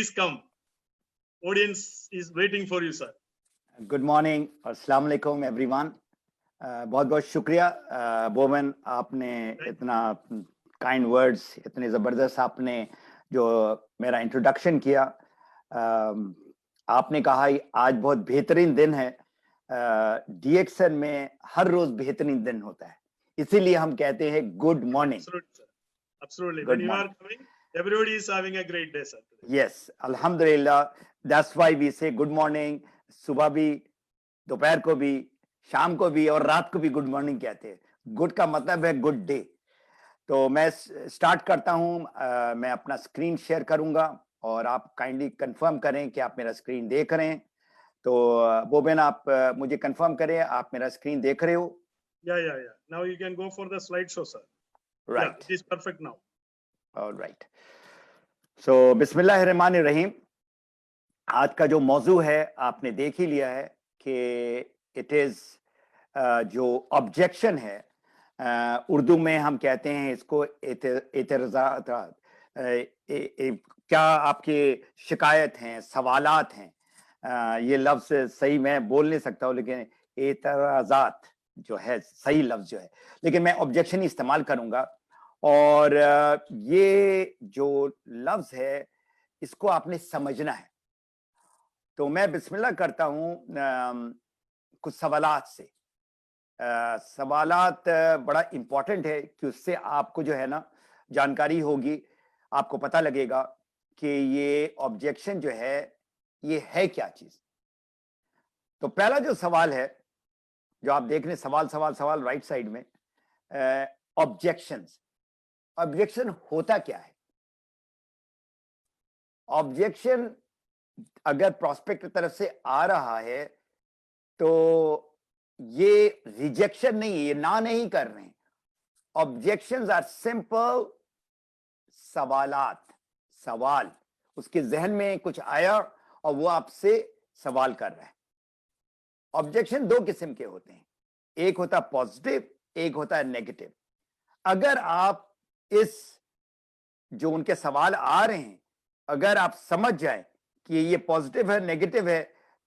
Please come. Audience is waiting for you, sir. Good morning और अस्सलाम वालेकुम everyone. बहुत बहुत शुक्रिया बोमन, आपने इतना काइंड वर्ड्स, इतने ज़बरदस्त आपने जो मेरा इंट्रोडक्शन किया. आपने कहा आज बहुत बेहतरीन दिन है. डीएक्सन में हर रोज बेहतरीन दिन होता है, इसीलिए हम कहते हैं good morning. Absolutely. When you are coming, everybody is having a great day, sir. Yes, alhamdulillah. That's why we say good morning. सुबह भी, दोपहर को भी, शाम को भी और रात को भी गुड मॉर्निंग कहते हैं. गुड का मतलब है गुड डे. तो मैं स्टार्ट करता हूं. मैं अपना स्क्रीन शेयर करूंगा और आप काइंडली कंफर्म करें कि आप मेरा स्क्रीन देख रहे हैं. तो बोबेन, आप मुझे कंफर्म करें आप मेरा स्क्रीन देख रहे हो. Yeah. Now you can go for the slideshow, sir. Right. Yeah, it is perfect now. All right. So बिस्मिल्लाहिर्रहमानिर्रहीम. आज का जो मौजू है आपने देख ही लिया है कि इट इज जो ऑब्जेक्शन है, उर्दू में हम कहते हैं इसको एतराज़ात. क्या आपकी शिकायत हैं, सवालात हैं. ये लफ्ज सही मैं बोल नहीं सकता हूँ, लेकिन एतराज़ात जो है सही लफ्ज जो है, लेकिन मैं ऑब्जेक्शन ही इस्तेमाल करूंगा. और ये जो लफ्ज है इसको आपने समझना है. तो मैं बिस्मिल्लाह करता हूं कुछ सवालात से. सवालात बड़ा इंपॉर्टेंट है कि उससे आपको जो है ना जानकारी होगी, आपको पता लगेगा कि ये ऑब्जेक्शन जो है ये है क्या चीज. तो पहला जो सवाल है जो आप देख रहे हैं, सवाल राइट साइड में, ऑब्जेक्शंस. ऑब्जेक्शन होता क्या है? ऑब्जेक्शन अगर प्रोस्पेक्ट की तरफ से आ रहा है तो ये रिजेक्शन नहीं है, ये ना नहीं कर रहे हैं. ऑब्जेक्शंस आर सिंपल सवालात. सवाल, उसके जहन में कुछ आया और वो आपसे सवाल कर रहा है. ऑब्जेक्शन दो किस्म के होते हैं, एक होता है पॉजिटिव, एक होता है नेगेटिव. अगर आप इस जो उनके सवाल आ रहे हैं अगर आप समझ जाए कि ये पॉजिटिव है, नेगेटिव है,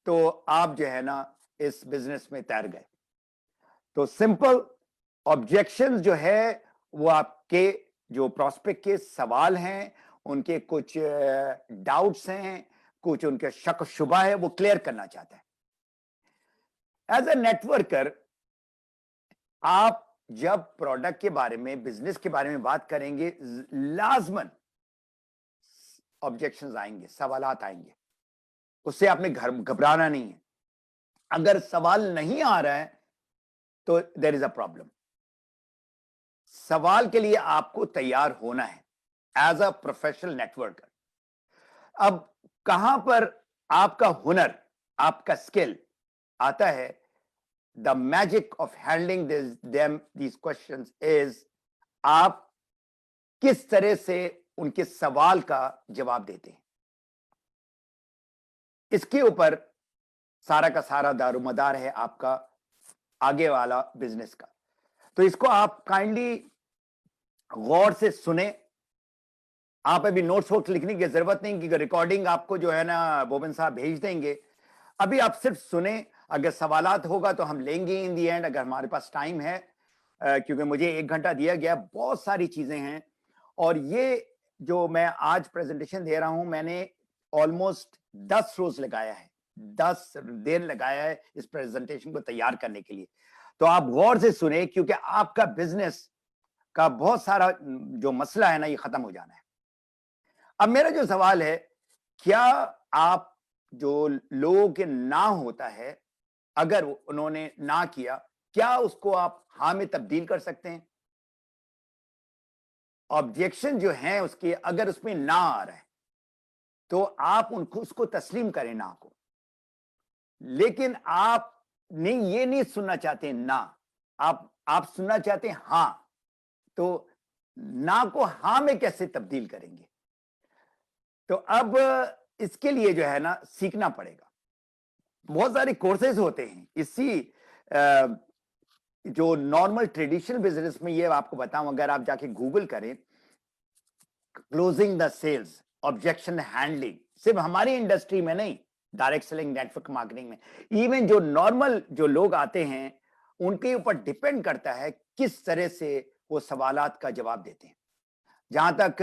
तो आप जो है ना इस बिजनेस में तैर गए. तो सिंपल ऑब्जेक्शंस जो है वो आपके जो प्रोस्पेक्ट के सवाल हैं, उनके कुछ डाउट्स हैं, कुछ उनके शक शुबा है, वो क्लियर करना चाहता है. एज ए नेटवर्कर, आप जब प्रोडक्ट के बारे में, बिजनेस के बारे में बात करेंगे, लाजमन ऑब्जेक्शंस आएंगे, सवालात आएंगे. उससे आपने घबराना नहीं है. अगर सवाल नहीं आ रहा है तो देयर इज अ प्रॉब्लम. सवाल के लिए आपको तैयार होना है एज अ प्रोफेशनल नेटवर्कर. अब कहां पर आपका हुनर, आपका स्किल आता है? The magic of handling these questions is आप किस तरह से उनके सवाल का जवाब देते हैं. इसके ऊपर सारा का सारा दारोमदार है आपका आगे वाला बिजनेस का. तो इसको आप काइंडली गौर से सुने. आप अभी नोट्स वोट्स लिखने की जरूरत नहीं, कि रिकॉर्डिंग आपको जो है ना बोबन साहब भेज देंगे. अभी आप सिर्फ सुने. अगर सवालात होगा तो हम लेंगे इन दी एंड, अगर हमारे पास टाइम है, क्योंकि मुझे 1 घंटा दिया गया. बहुत सारी चीजें हैं और ये जो मैं आज प्रेजेंटेशन दे रहा हूं, मैंने ऑलमोस्ट 10 रोज लगाया है, 10 दिन लगाया है इस प्रेजेंटेशन को तैयार करने के लिए. तो आप गौर से सुने, क्योंकि आपका बिजनेस का बहुत सारा जो मसला है ना ये खत्म हो जाना है. अब मेरा जो सवाल है, क्या आप जो लोगों के ना होता है, अगर उन्होंने ना किया, क्या उसको आप हाँ में तब्दील कर सकते हैं? ऑब्जेक्शन जो है उसके, अगर उसमें ना आ रहा है तो आप उनको उसको तस्लीम करें ना को. लेकिन आप नहीं, ये नहीं सुनना चाहते ना, आप सुनना चाहते हैं हाँ. तो ना को हाँ में कैसे तब्दील करेंगे? तो अब इसके लिए जो है ना सीखना पड़ेगा. बहुत सारे कोर्सेज होते हैं. इसी जो नॉर्मल ट्रेडिशनल बिजनेस में, ये आपको बताऊं, अगर आप जाके गूगल करें closing the sales, objection handling, सिर्फ हमारी इंडस्ट्री में नहीं, डायरेक्ट सेलिंग, नेटवर्क मार्केटिंग में, इवन जो नॉर्मल जो लोग आते हैं उनके ऊपर डिपेंड करता है किस तरह से वो सवालात का जवाब देते हैं। जहां तक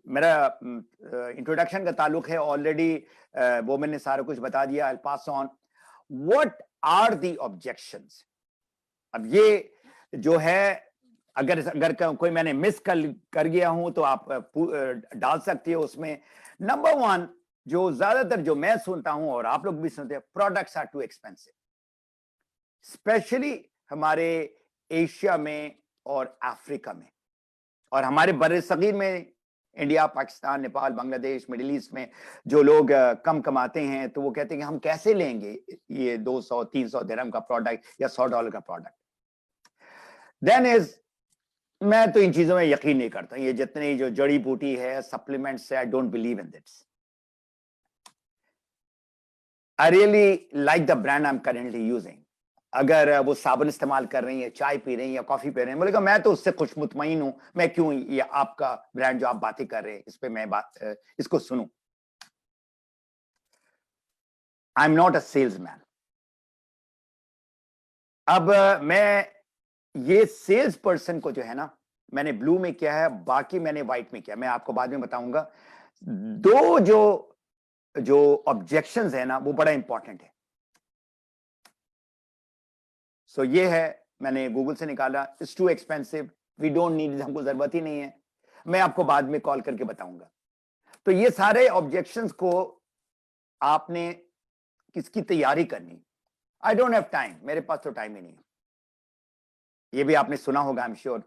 मेरा इंट्रोडक्शन का ताल्लुक है, ऑलरेडी वो मैंने सारा कुछ बता दिया। I pass on what are the objections. अब ये जो है, अगर कोई मैंने मिस कर गया हूं तो आप डाल सकते हो उसमें। नंबर 1 जो ज्यादातर जो मैं सुनता हूं और आप लोग भी सुनते हैं, products are too expensive, specially हमारे एशिया में और अफ्रीका में, और हमारे बड़े सगीर में, India, Pakistan, Nepal, Bangladesh, middle east में जो लोग कम कमाते हैं, तो वो कहते हैं कि हम कैसे लेंगे ये 200-300 दिरहम का प्रोडक्ट या $100 का प्रोडक्ट। देन इज, मैं तो इन चीजों में यकीन नहीं करता। ये जितनी जो जड़ी बूटी है, सप्लीमेंट्स है, I don't believe in this. I really like the brand I am currently using. अगर वो साबुन इस्तेमाल कर रही है, चाय पी रही है या कॉफी पी रहे हैं, बोलेगा मैं तो उससे खुश मुतमईन हूं, मैं क्यों ये आपका ब्रांड जो आप बातें कर रहे हैं इस पे मैं इसको सुनूं। आई एम नॉट अ सेल्समैन। अब मैं ये सेल्स पर्सन को जो है ना, मैंने ब्लू में किया है, बाकी मैंने व्हाइट में किया, मैं आपको बाद में बताऊंगा। दो जो ऑब्जेक्शंस है ना, वो बड़ा इंपॉर्टेंट है। सो ये है, मैंने गूगल से निकाला, it's too expensive, we don't need, हमको जरूरत ही नहीं है। मैं आपको बाद में कॉल करके बताऊंगा। तो ये सारे ऑब्जेक्शंस को आपने किसकी तैयारी करनी। आई डोंट हैव टाइम, मेरे पास तो टाइम ही नहीं है। ये भी आपने सुना होगा, आई एम श्योर।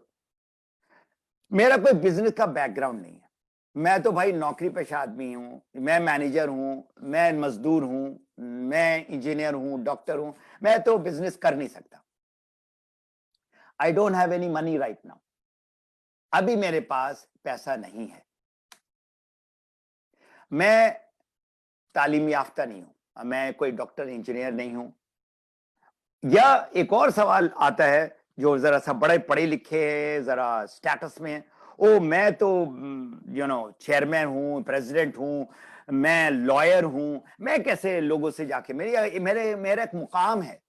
मेरा कोई बिजनेस का बैकग्राउंड नहीं है। मैं तो भाई नौकरी पेशा आदमी हूं, मैं मैनेजर हूं, मैं मजदूर हूं, मैं इंजीनियर हूं, डॉक्टर हूं, मैं तो बिजनेस कर नहीं सकता। आई don't have any money right now. अभी मेरे पास पैसा नहीं है। मैं तालीम याफ्ता नहीं हूं, मैं कोई डॉक्टर इंजीनियर नहीं हूं। या एक और सवाल आता है जो जरा सा बड़े पढ़े लिखे, जरा स्टेटस में है, ओ मैं तो चेयरमैन हूं, प्रेसिडेंट हूं, मैं लॉयर हूं, मैं कैसे लोगों से जाके, मेरा एक मुकाम है,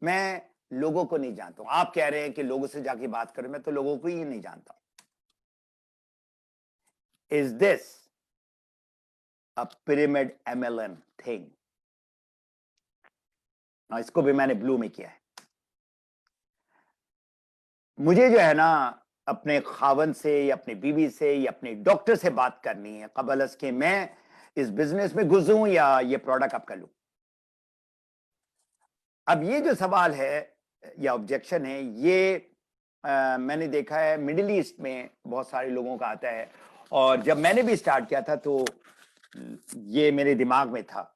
मैं लोगों को नहीं जानता हूं। आप कह रहे हैं कि लोगों से जाके बात करें, मैं तो लोगों को ही नहीं जानता। Is this a pyramid MLM thing? इसको भी मैंने ब्लू में किया है। मुझे जो है ना, अपने खावन से या अपनी बीवी से या अपने डॉक्टर से बात करनी है कबल अस के मैं इस बिजनेस में घुसूं या ये प्रोडक्ट आपका लूं। अब ये जो सवाल है या ऑब्जेक्शन है, ये मैंने देखा है मिडिल ईस्ट में बहुत सारे लोगों का आता है, और जब मैंने भी स्टार्ट किया था तो ये मेरे दिमाग में था।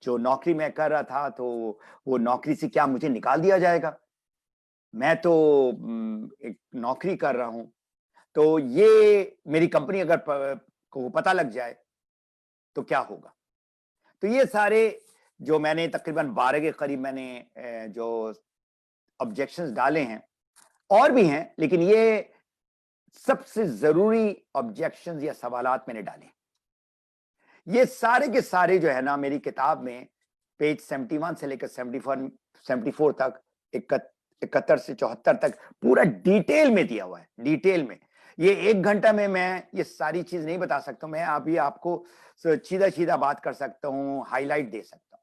जो नौकरी मैं कर रहा था, तो वो नौकरी से क्या मुझे निकाल दिया जाएगा? मैं तो एक नौकरी कर रहा हूं, तो ये मेरी कंपनी अगर को पता लग जाए तो क्या होगा? तो ये सारे जो मैंने तकरीबन 12 के करीब मैंने जो ऑब्जेक्शंस डाले हैं, और भी हैं, लेकिन ये सबसे जरूरी ऑब्जेक्शंस या सवालात मैंने डाले। ये सारे के सारे जो है ना, मेरी किताब में पेज 71 से लेकर 74 तक, 71 से 74 तक पूरा डिटेल में दिया हुआ है, डिटेल में। ये 1 घंटा में मैं ये सारी चीज नहीं बता सकता। मैं अभी आपको सीधा सीधा बात कर सकता हूं, हाईलाइट दे सकता हूं।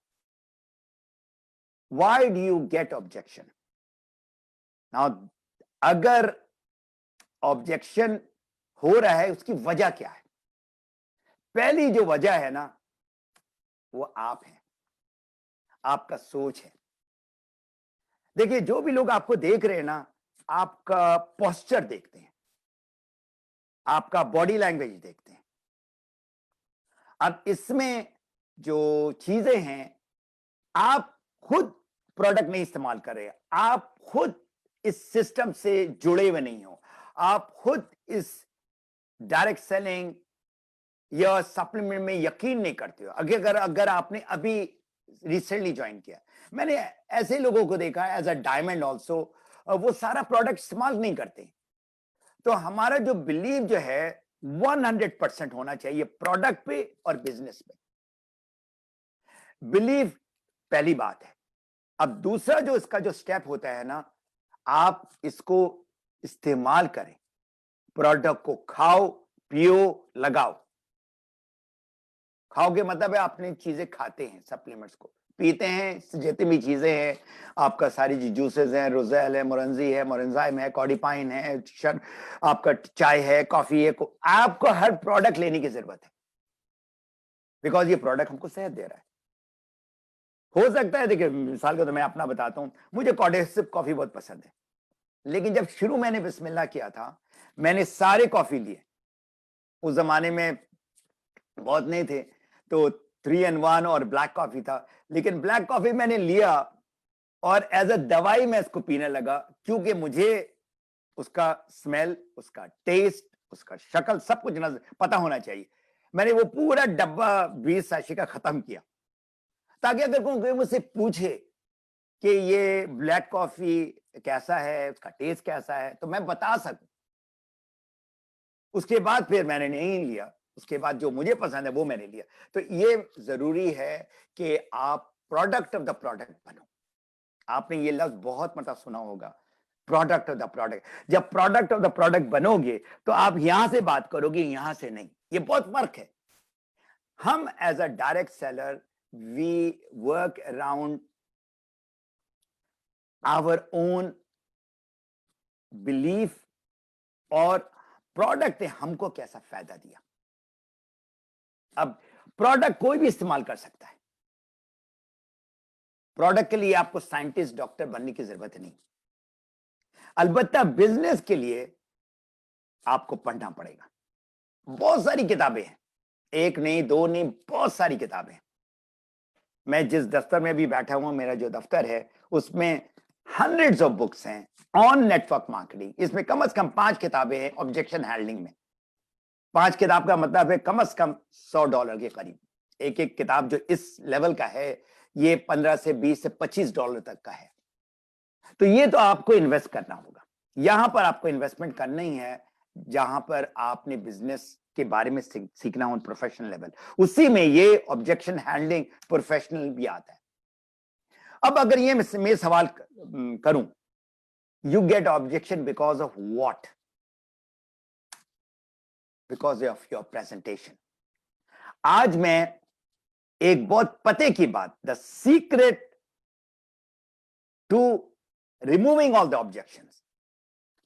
Why do you get objection? Now, अगर ऑब्जेक्शन हो रहा है, उसकी वजह क्या है? पहली जो वजह है ना, वो आप हैं, आपका सोच है। देखिए, जो भी लोग आपको देख रहे हैं ना, आपका पोस्चर देखते हैं, आपका बॉडी लैंग्वेज देखते हैं। अब इसमें जो चीजें हैं, आप खुद प्रोडक्ट नहीं इस्तेमाल कर रहे, आप खुद इस सिस्टम से जुड़े हुए नहीं हो, आप खुद इस डायरेक्ट सेलिंग या सप्लीमेंट में यकीन नहीं करते हो। अगर आपने अभी रिसेंटली ज्वाइन किया, मैंने ऐसे लोगों को देखा है एज अ डायमंड ऑल्सो, वो सारा प्रोडक्ट इस्तेमाल नहीं करते। तो हमारा जो बिलीव जो है, 100% होना चाहिए प्रोडक्ट पे और बिजनेस पे। बिलीव पहली बात है। अब दूसरा जो इसका जो स्टेप होता है ना, आप इसको इस्तेमाल करें, प्रोडक्ट को खाओ, पियो, लगाओ। खाओगे मतलब है आपने चीजें खाते हैं, सप्लीमेंट्स को पीते हैं, जितनी भी चीजें हैं आपका, सारी जूसेस हैं, रोजेल है, मोरंजी है, मोरेंजाइम है, कॉडिपाइन है, आपका चाय है, कॉफी है, आपको हर प्रोडक्ट लेने की जरूरत है, बिकॉज ये प्रोडक्ट हमको सेहत दे रहा है। हो सकता है, देखिए मिसाल के तो मैं अपना बताता हूं, मुझे कॉडेसिप कॉफी बहुत पसंद है, लेकिन जब शुरू मैंने बिस्मिल्लाह किया था, मैंने सारे कॉफी लिए। उस जमाने में बहुत नहीं थे, तो 3 in 1 और ब्लैक कॉफी था, लेकिन ब्लैक कॉफी मैंने लिया और एज अ दवाई मैं इसको पीने लगा, क्योंकि मुझे उसका स्मेल, उसका टेस्ट, उसका शक्ल, सब कुछ पता होना चाहिए। मैंने वो पूरा डब्बा 20 साशी का खत्म किया, ताकि अगर कोई मुझसे पूछे कि ये ब्लैक कॉफी कैसा है, उसका टेस्ट कैसा है, तो मैं बता सकूं। उसके बाद फिर मैंने नहीं लिया, उसके बाद जो मुझे पसंद है वो मैंने लिया। तो ये जरूरी है कि आप प्रोडक्ट ऑफ द प्रोडक्ट बनो। आपने ये लफ्ज बहुत मतलब सुना होगा, प्रोडक्ट ऑफ द प्रोडक्ट। जब प्रोडक्ट ऑफ द प्रोडक्ट बनोगे तो आप यहां से बात करोगे, यहां से नहीं। ये बहुत फर्क है। हम as a direct seller we work around our own belief, और प्रोडक्ट ने हमको कैसा फायदा दिया। अब प्रोडक्ट कोई भी इस्तेमाल कर सकता है, प्रोडक्ट के लिए आपको साइंटिस्ट, डॉक्टर बनने की जरूरत नहीं। अलबत्ता बिजनेस के लिए आपको पढ़ना पड़ेगा। बहुत सारी किताबें हैं, एक नहीं, दो नहीं, बहुत सारी किताबें। मैं जिस दफ्तर में भी बैठा हुआ, मेरा जो दफ्तर है, उसमें हंड्रेड्स ऑफ बुक्स हैं ऑन नेटवर्क मार्केटिंग। इसमें कम से कम 5 किताबें हैं ऑब्जेक्शन हैंडलिंग में। 5 किताब का मतलब है कम से कम $100 के करीब। एक एक किताब जो इस लेवल का है, ये 15 से 20 से $25 तक का है। तो ये तो आपको इन्वेस्ट करना होगा। यहां पर आपको इन्वेस्टमेंट करना ही है जहां पर आपने बिजनेस के बारे में सीखना हो प्रोफेशनल लेवल। उसी में ये ऑब्जेक्शन हैंडलिंग प्रोफेशनल भी आता है। अब अगर ये मैं सवाल करूं, you get objection because of what? Because of your presentation. आज मैं एक बहुत पते की बात, the secret to removing all the objections.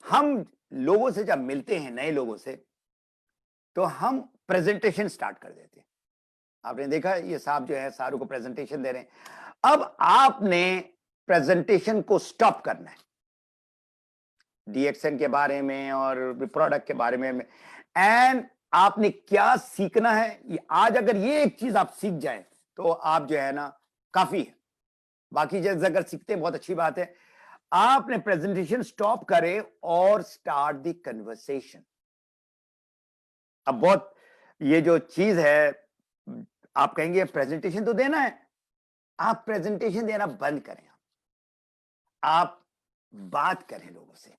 हम लोगों से जब मिलते हैं, नए लोगों से, तो हम प्रेजेंटेशन स्टार्ट कर देते हैं। आपने देखा ये साहब जो है सारू को प्रेजेंटेशन दे रहे हैं। अब आपने प्रेजेंटेशन को स्टॉप करना है, डीएक्सएन के बारे में और प्रोडक्ट के बारे में, एंड आपने क्या सीखना है। आज अगर ये एक चीज आप सीख जाए तो आप जो है ना काफी है। बाकी चीज अगर सीखते हैं बहुत अच्छी बात है। आपने प्रेजेंटेशन स्टॉप करें और स्टार्ट द कन्वर्सेशन। अब बहुत ये जो चीज है, आप कहेंगे प्रेजेंटेशन तो देना है, आप प्रेजेंटेशन देना बंद करें। आप बात करें लोगों से,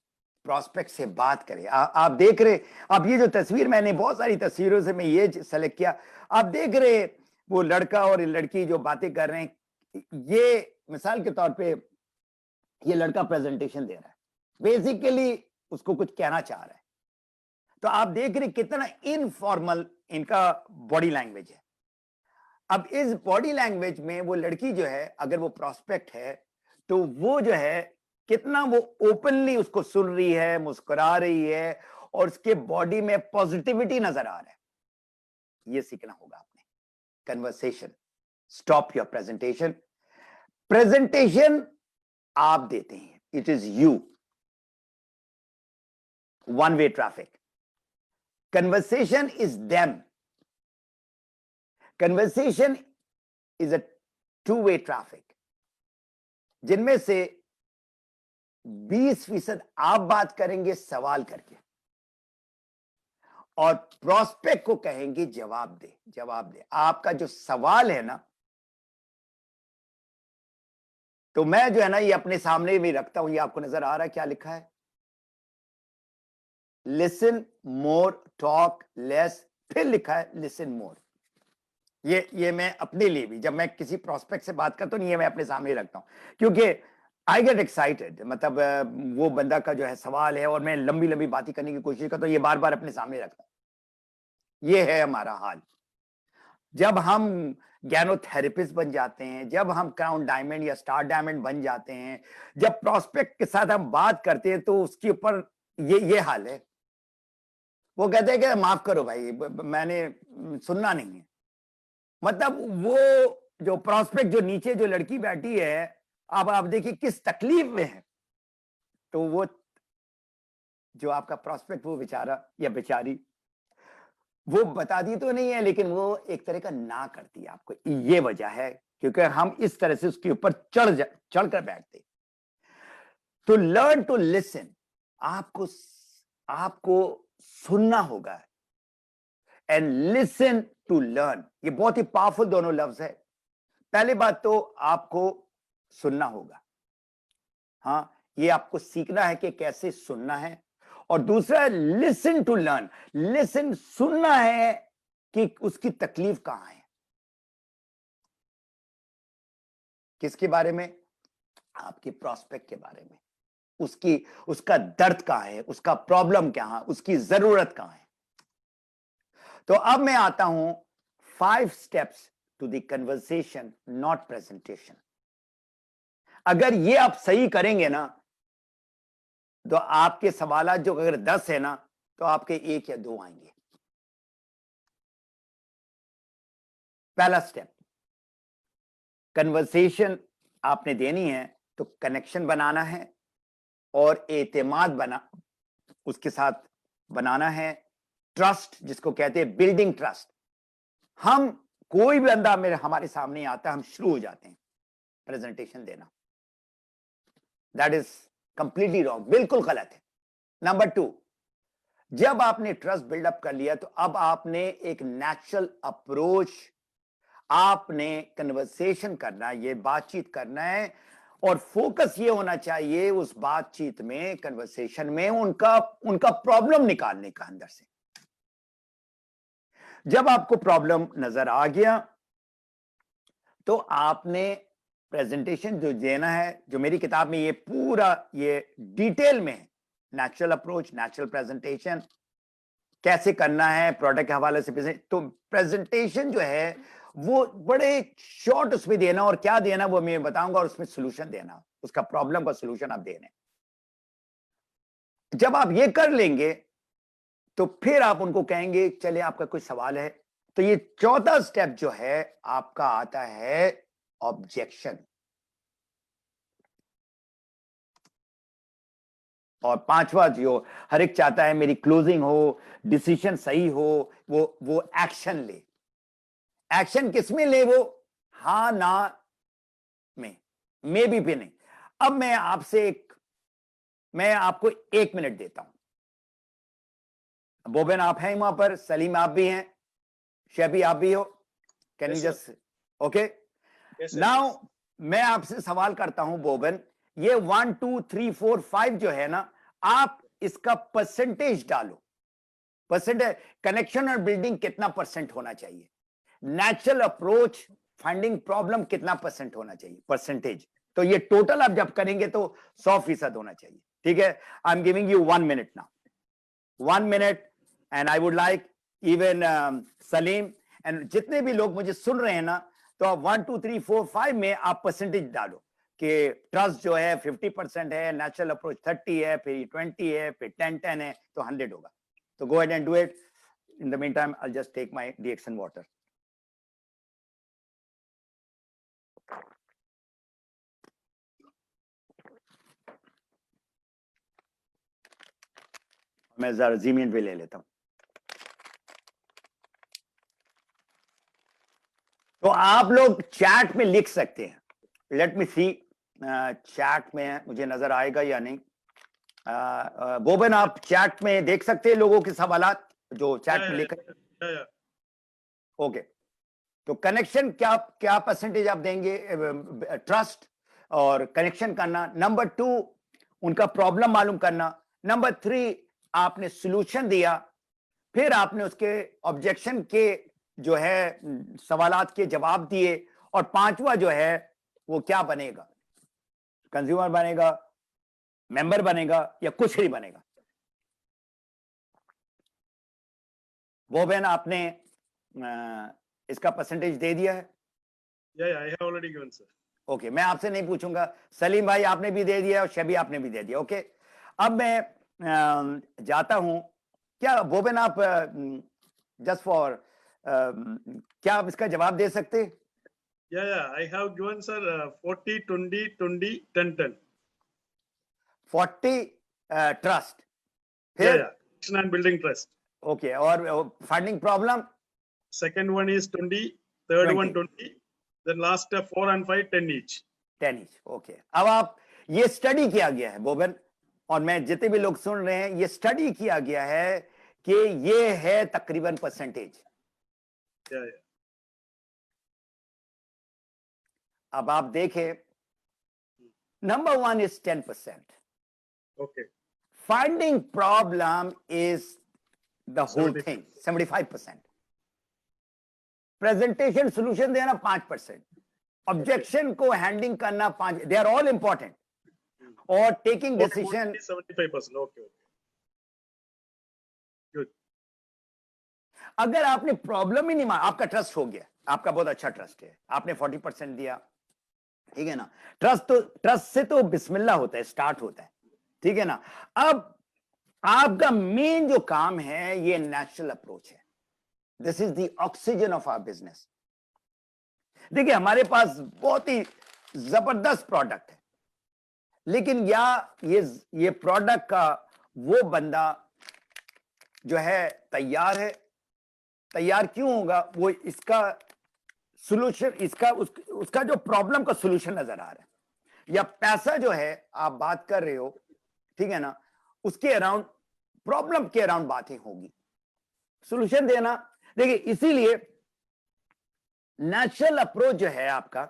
प्रोस्पेक्ट से बात करें। आप देख रहे, अब ये जो तस्वीर, मैंने बहुत सारी तस्वीरों से मैं ये सेलेक्ट किया। आप देख रहे वो लड़का और लड़की जो बातें कर रहे हैं, ये मिसाल के तौर पे ये लड़का प्रेजेंटेशन दे रहा है, बेसिकली उसको कुछ कहना चाह रहा है। तो आप देख रहे कितना इनफॉर्मल इनका बॉडी लैंग्वेज है। अब इस बॉडी लैंग्वेज में वो लड़की जो है, अगर वो प्रोस्पेक्ट है, तो वो जो है कितना वो ओपनली उसको सुन रही है, मुस्कुरा रही है, और उसके बॉडी में पॉजिटिविटी नजर आ रहा है। ये सीखना होगा आपने। Conversation, stop your presentation. Presentation आप देते हैं, it is you, one way traffic. Conversation is them. Conversation is a two way traffic, जिनमें से 20% आप बात करेंगे सवाल करके, और प्रोस्पेक्ट को कहेंगे जवाब दे, जवाब दे। आपका जो सवाल है ना, तो मैं जो है ना ये अपने सामने भी रखता हूं। ये आपको नजर आ रहा है क्या लिखा है? लिसन मोर टॉक लेस, फिर लिखा है लिसन मोर। ये मैं अपने लिए भी, जब मैं किसी प्रोस्पेक्ट से बात करता हूँ, ये मैं अपने सामने रखता हूँ, क्योंकि आई गेट एक्साइटेड। मतलब वो बंदा का जो है सवाल है और मैं लंबी लंबी बातें करने की कोशिश करता हूँ, ये बार बार अपने सामने रखता हूँ। ये है हमारा हाल। जब हम ज्ञानोथेरेपिस्ट बन जाते हैं, जब हम क्राउन डायमंड या स्टार डायमंड बन जाते हैं, जब प्रोस्पेक्ट के साथ हम बात करते हैं, तो उसके ऊपर ये हाल है। वो कहते हैं कि माफ करो भाई, मैंने सुनना नहीं है। मतलब वो जो प्रोस्पेक्ट, जो नीचे जो लड़की बैठी है, अब आप देखिए किस तकलीफ में है। तो वो जो आपका प्रोस्पेक्ट, वो बेचारा या बेचारी, वो बताती तो नहीं है, लेकिन वो एक तरह का ना करती है आपको। ये वजह है क्योंकि हम इस तरह से उसके ऊपर चढ़ कर बैठते। तो लर्न टू लिसन, आपको सुनना होगा, एंड लिसन टू लर्न। ये बहुत ही पावरफुल दोनों लफ्ज है। पहली बात तो आपको सुनना होगा, हाँ, ये आपको सीखना है कि कैसे सुनना है। और दूसरा, लिसन टू लर्न। लिसन, सुनना है कि उसकी तकलीफ कहां है, किसके बारे में, आपके प्रोस्पेक्ट के बारे में। उसका दर्द कहां है, उसका प्रॉब्लम क्या है, उसकी जरूरत कहां है। तो अब मैं आता हूं 5 steps to the conversation, not presentation. अगर ये आप सही करेंगे ना, तो आपके सवाल जो अगर 10 है ना, तो आपके 1 या 2 आएंगे। पहला स्टेप, कन्वर्सेशन आपने देनी है तो कनेक्शन बनाना है और एतमाद उसके साथ बनाना है। ट्रस्ट, जिसको कहते हैं बिल्डिंग ट्रस्ट। हम, कोई भी बंदा हमारे सामने आता है, हम शुरू हो जाते हैं प्रेजेंटेशन देना। दैट इज कंप्लीटली रॉन्ग, बिल्कुल गलत है। नंबर 2, जब आपने ट्रस्ट बिल्डअप कर लिया, तो अब आपने एक नेचुरल अप्रोच, आपने कन्वर्सेशन करना है, ये बातचीत करना है, और फोकस ये होना चाहिए उस बातचीत में, कन्वर्सेशन में, उनका प्रॉब्लम निकालने का अंदर से। जब आपको प्रॉब्लम नजर आ गया, तो आपने प्रेजेंटेशन जो देना है, जो मेरी किताब में ये पूरा ये डिटेल में है, नेचुरल अप्रोच, नेचुरल प्रेजेंटेशन कैसे करना है, प्रोडक्ट के हवाले से। तो प्रेजेंटेशन जो है वो बड़े शॉर्ट उसमें देना, और क्या देना वो मैं बताऊंगा, और उसमें सोल्यूशन देना, उसका प्रॉब्लम का सोल्यूशन आप देने। जब आप ये कर लेंगे, तो फिर आप उनको कहेंगे चलिए आपका कोई सवाल है। तो ये चौथा स्टेप जो है आपका आता है ऑब्जेक्शन, और पांचवा जो हर एक चाहता है मेरी क्लोजिंग हो, डिसीजन सही हो, वो एक्शन ले। एक्शन किसमें ले वो, हाँ ना में, मे भी नहीं। अब मैं आपको 1 मिनट देता हूं। बोबन आप हैं वहां पर, सलीम आप भी हैं, शबी आप भी हो, can you just, okay. Now मैं आपसे सवाल करता हूं बोबन, ये 1 2 3 4 5 जो है ना, आप इसका परसेंटेज डालो। परसेंटेज, कनेक्शन और बिल्डिंग कितना परसेंट होना चाहिए, नेचुरल अप्रोच, फाइंडिंग प्रॉब्लम कितना परसेंट होना चाहिए, परसेंटेज। तो ये टोटल आप जब करेंगे तो 100% होना चाहिए, ठीक है। I am giving you 1 minute now, 1 minute, and I would like even Salim and जितने भी लोग मुझे सुन रहे हैं ना, तो आप 1 2 3 4 5 में आप परसेंटेज डालो कि ट्रस्ट जो है 50% है, नेचुरल अप्रोच 30 है, फिर 20 है, फिर 10 है, तो 100 होगा। तो go ahead and do it. In the mean time I will just take my डिएक्शन वाटर। मैं जरा जीमियन भी ले लेता हूं। तो आप लोग चैट में लिख सकते हैं, लेट मी सी चैट में मुझे नजर आएगा या नहीं। बोबन आप चैट में देख सकते हैं लोगों के सवालात जो चैट में लिख, ओके। तो कनेक्शन क्या परसेंटेज आप देंगे, ट्रस्ट और कनेक्शन करना। नंबर 2, उनका प्रॉब्लम मालूम करना। नंबर 3, आपने सॉल्यूशन दिया, फिर आपने उसके ऑब्जेक्शन के जो है सवालात के जवाब दिए, और पांचवा जो है वो क्या बनेगा, कंज्यूमर बनेगा, मेंबर बनेगा, या कुछ नहीं बनेगा। वो बहन आपने इसका परसेंटेज दे दिया है? Yeah, I have already given, sir. Okay, मैं आपसे नहीं पूछूंगा। सलीम भाई आपने भी दे दिया और शबी आपने भी दे दिया। ओके, अब मैं जाता हूं। क्या बोबेन आप जस्ट फॉर क्या आप इसका जवाब दे सकते? Yeah, I have given, sir, 40, 20, 20, 10, 10. 40 trust, Yeah, फिर Construction and building trust. Okay, और funding problem? Second one is 20, third 20. one 20, then last 4 and 5, 10 each. 10 each. Okay, अब आप ये स्टडी किया गया है बोबेन, और मैं जितने भी लोग सुन रहे हैं, ये स्टडी किया गया है कि ये है तकरीबन परसेंटेज। Yeah, yeah. अब आप देखें, number 1 is 10%. Okay. Finding problem is the whole 70%. thing, 75%. Presentation solution देना 5%. Objection को handling करना 5%. They are all important. और taking decision 75%. Okay, okay. Good. अगर आपने प्रॉब्लम ही नहीं माना, आपका ट्रस्ट हो गया, आपका बहुत अच्छा ट्रस्ट है, आपने 40% दिया, ठीक है ना। ट्रस्ट से तो बिस्मिल्लाह होता है, स्टार्ट होता है, ठीक है ना। अब आपका मेन जो काम है ये नेचुरल अप्रोच है। This is the oxygen of our business. देखिए हमारे पास बहुत ही जबरदस्त प्रोडक्ट है, लेकिन ये प्रोडक्ट का वो बंदा जो है तैयार क्यों होगा? वो इसका सॉल्यूशन, उसका जो प्रॉब्लम का सॉल्यूशन नजर आ रहा है, या पैसा जो है आप बात कर रहे हो, ठीक है ना, उसके अराउंड, प्रॉब्लम के अराउंड बातें होगी, सॉल्यूशन देना। देखिए इसीलिए नेचुरल अप्रोच जो है आपका,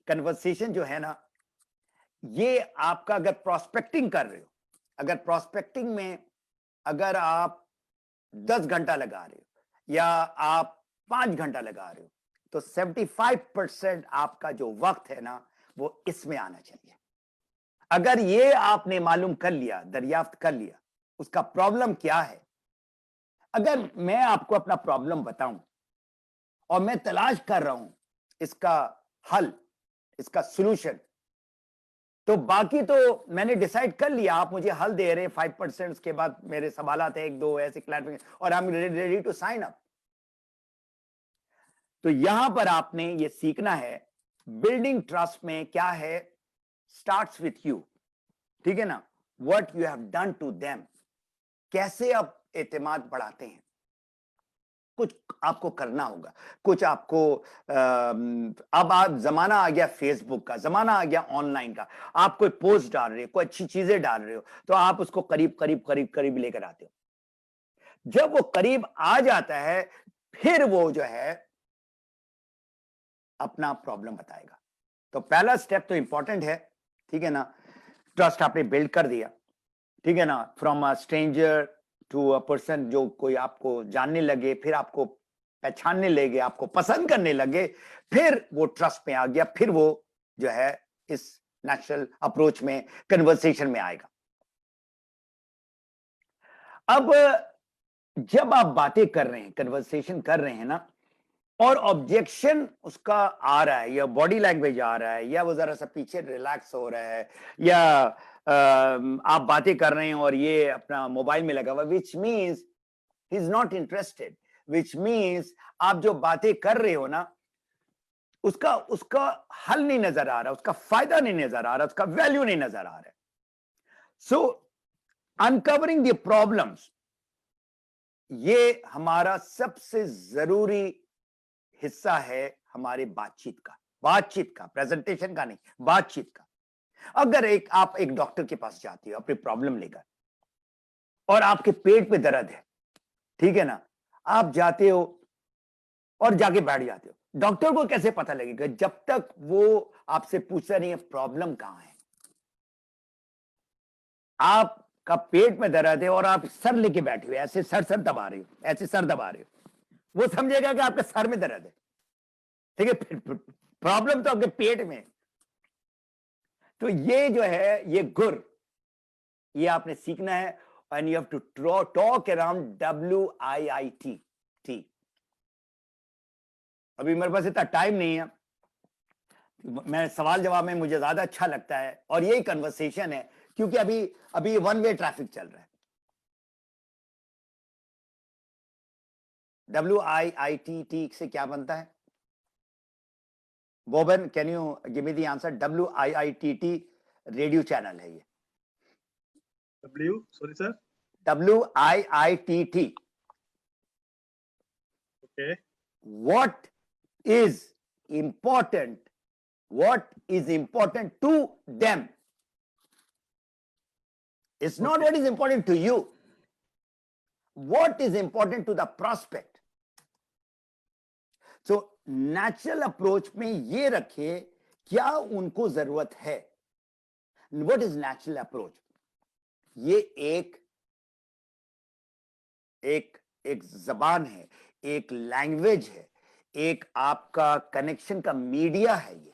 कन्वर्सेशन जो है ना, ये आपका अगर प्रोस्पेक्टिंग कर रहे हो, अगर प्रोस्पेक्टिंग में अगर आप 10 घंटा लगा रहे हो या आप 5 घंटा लगा रहे हो, तो 75% आपका जो वक्त है ना वो इसमें आना चाहिए। अगर ये आपने मालूम कर लिया, दरियाफ्त कर लिया उसका प्रॉब्लम क्या है, अगर मैं आपको अपना प्रॉब्लम बताऊं और मैं तलाश कर रहा हूं इसका हल, इसका सॉल्यूशन, तो बाकी तो मैंने डिसाइड कर लिया, आप मुझे हल दे रहे 5%, उसके बाद मेरे सवालात है 1-2 ऐसे क्लैरिफिकेशन, और I am ready to sign up. तो यहां पर आपने ये सीखना है, बिल्डिंग ट्रस्ट में क्या है, स्टार्ट्स विथ यू, ठीक है ना। What you have done to them, कैसे आप एतमाद बढ़ाते हैं, कुछ आपको करना होगा, कुछ आपको अब आप जमाना आ गया फेसबुक का, जमाना आ गया ऑनलाइन का, आप कोई पोस्ट डाल रहे हो, कोई अच्छी चीजें डाल रहे हो, तो आप उसको करीब लेकर आते हो। जब वो करीब आ जाता है, फिर वो जो है अपना प्रॉब्लम बताएगा। तो पहला स्टेप तो इंपॉर्टेंट है, ठीक है ना। ट्रस्ट आपने बिल्ड कर दिया, ठीक है ना, from a stranger to a person, जो कोई आपको जानने लगे, फिर आपको पहचानने लगे, आपको पसंद करने लगे, फिर वो ट्रस्ट में आ गया, फिर वो जो है इस नेचुरल अप्रोच में, कन्वर्सेशन में आएगा। अब जब आप बातें कर रहे हैं, कन्वर्सेशन कर रहे हैं ना, और ऑब्जेक्शन उसका आ रहा है, या बॉडी लैंग्वेज आ रहा है, या वो जरा सा पीछे रिलैक्स हो रहा है, या आप बातें कर रहे हैं और ये अपना मोबाइल में लगा हुआ, which means he is not interested, which means आप जो बातें कर रहे हो ना, उसका हल नहीं नजर आ रहा, उसका फायदा नहीं नजर आ रहा, उसका वैल्यू नहीं नजर आ रहा है। सो अनकवरिंग द प्रॉब्लम्स, ये हमारा सबसे जरूरी हिस्सा है हमारे बातचीत का, प्रेजेंटेशन का नहीं, बातचीत का। अगर आप एक डॉक्टर के पास जाते हो अपनी प्रॉब्लम लेकर, और आपके पेट पे दर्द है, ठीक है ना, आप जाते हो और जाके बैठ जाते हो, डॉक्टर को कैसे पता लगेगा जब तक वो आपसे पूछता नहीं है प्रॉब्लम कहां है। आप का पेट में दर्द है और आप सर लेके बैठे हुए ऐसे सर दबा रहे हो, ऐसे सर दबा रहे हो, वो समझेगा कि आपके सर में दर्द है। ठीक है, प्रॉब्लम तो आपके पेट में। तो ये जो है ये गुर, ये आपने सीखना है। And you have to talk around WIIT। अभी मेरे पास इतना टाइम नहीं है, मैं सवाल जवाब में मुझे ज्यादा अच्छा लगता है और यही कन्वर्सेशन है, क्योंकि अभी वन वे ट्रैफिक चल रहा है। WIIT से क्या बनता है? Boban, can you give me the answer? WIIT radio channel है ये। Sorry sir. WIIT। Okay. What is important? What is important to them? It's not what is important to you. What is important to the prospect? So natural approach में ये रखिए क्या उनको जरूरत है। What is natural approach? ये एक जबान है, एक लैंग्वेज है, एक आपका कनेक्शन का मीडिया है। ये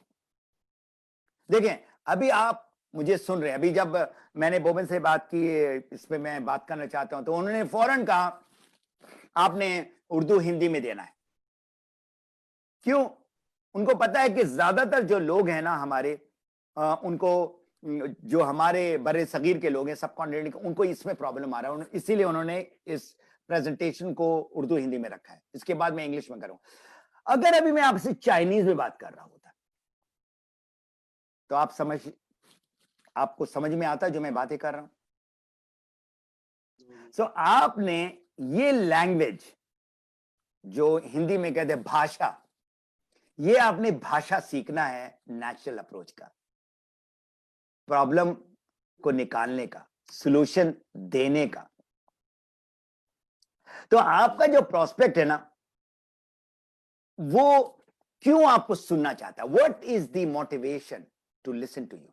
देखें, अभी आप मुझे सुन रहे हैं, अभी जब मैंने बोबन से बात की इस पे मैं बात करना चाहता हूं, तो उन्होंने फौरन कहा आपने उर्दू हिंदी में देना है। क्यों? उनको पता है कि ज्यादातर जो लोग हैं ना हमारे, उनको जो हमारे बड़े सगीर के लोग हैं सब कॉन्टिनेंट, उनको इसमें प्रॉब्लम आ रहा है, इसीलिए उन्होंने इस प्रेजेंटेशन को उर्दू हिंदी में रखा है। इसके बाद मैं इंग्लिश में करूंगा। अगर अभी मैं आपसे चाइनीज में बात कर रहा होता तो आपको समझ में आता जो मैं बातें कर रहा हूं। सो आपने ये लैंग्वेज जो हिंदी में कहते हैं भाषा, ये आपने भाषा सीखना है नेचुरल अप्रोच का, प्रॉब्लम को निकालने का, सॉल्यूशन देने का। तो आपका जो प्रोस्पेक्ट है ना, वो क्यों आपको सुनना चाहता है? What is the motivation to listen to you?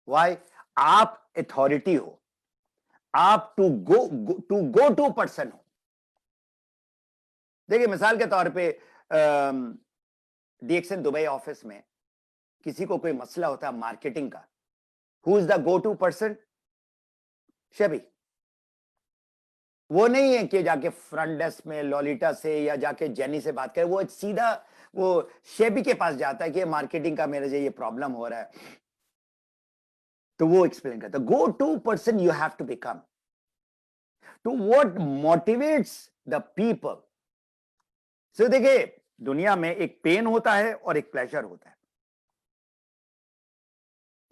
Why? आप अथॉरिटी हो, आप टू गो पर्सन हो। देखिए मिसाल के तौर पे DXN दुबई ऑफिस में किसी को कोई मसला होता है मार्केटिंग का, who is the go to person? शबी। वो नहीं है कि जाके फ्रंट डेस्क में लॉलिटा से या जाके जेनी से बात करे, वो सीधा वो शेबी के पास जाता है कि मार्केटिंग का मेरे ये प्रॉब्लम हो रहा है, तो वो एक्सप्लेन करता है। Go to person you have to become, to what motivates the people. So देखिए दुनिया में एक पेन होता है और एक प्लेजर होता है।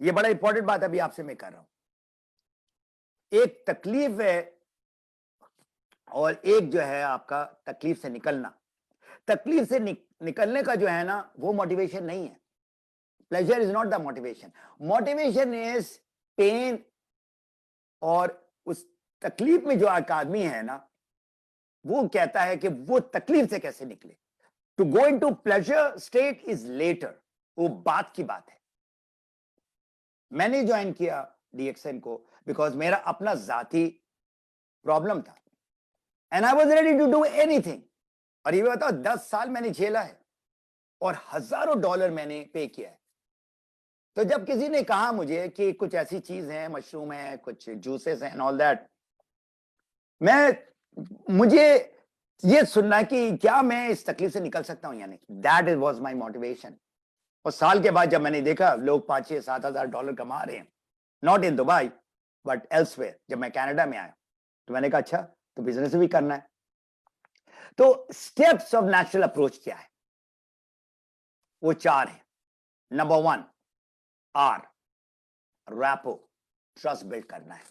ये बड़ा इंपॉर्टेंट बात अभी आपसे मैं कर रहा हूं। एक तकलीफ है और एक जो है आपका तकलीफ से निकलना। तकलीफ से निकलने का जो है ना वो मोटिवेशन नहीं है। Pleasure is not the motivation. Motivation is pain, और उस तकलीफ में जो एक आदमी है ना, वो कहता है कि वो तकलीफ से कैसे निकले। To go into pleasure state is later, वो बात की बात है। मैंने ज्वाइन किया DXN को बिकॉज मेरा अपना जाती प्रॉब्लम था, and I was ready to do anything. और ये बताओ 10 साल मैंने झेला है और हजारों डॉलर मैंने पे किया है। तो जब किसी ने कहा मुझे कि कुछ ऐसी चीज है, मशरूम है, कुछ जूसेस हैं एंड ऑल दैट, मुझे ये सुनना कि क्या मैं इस तकलीफ से निकल सकता हूं या नहीं। That is was my motivation. और साल के बाद जब मैंने देखा लोग 5-6-7 हजार डॉलर कमा रहे हैं, not in Dubai but elsewhere, जब मैं कनाडा में आया तो मैंने कहा अच्छा तो बिजनेस भी करना है। तो स्टेप्स ऑफ नेचुरल अप्रोच क्या है? वो 4 है। Number 1 R, rapport, trust build करना है।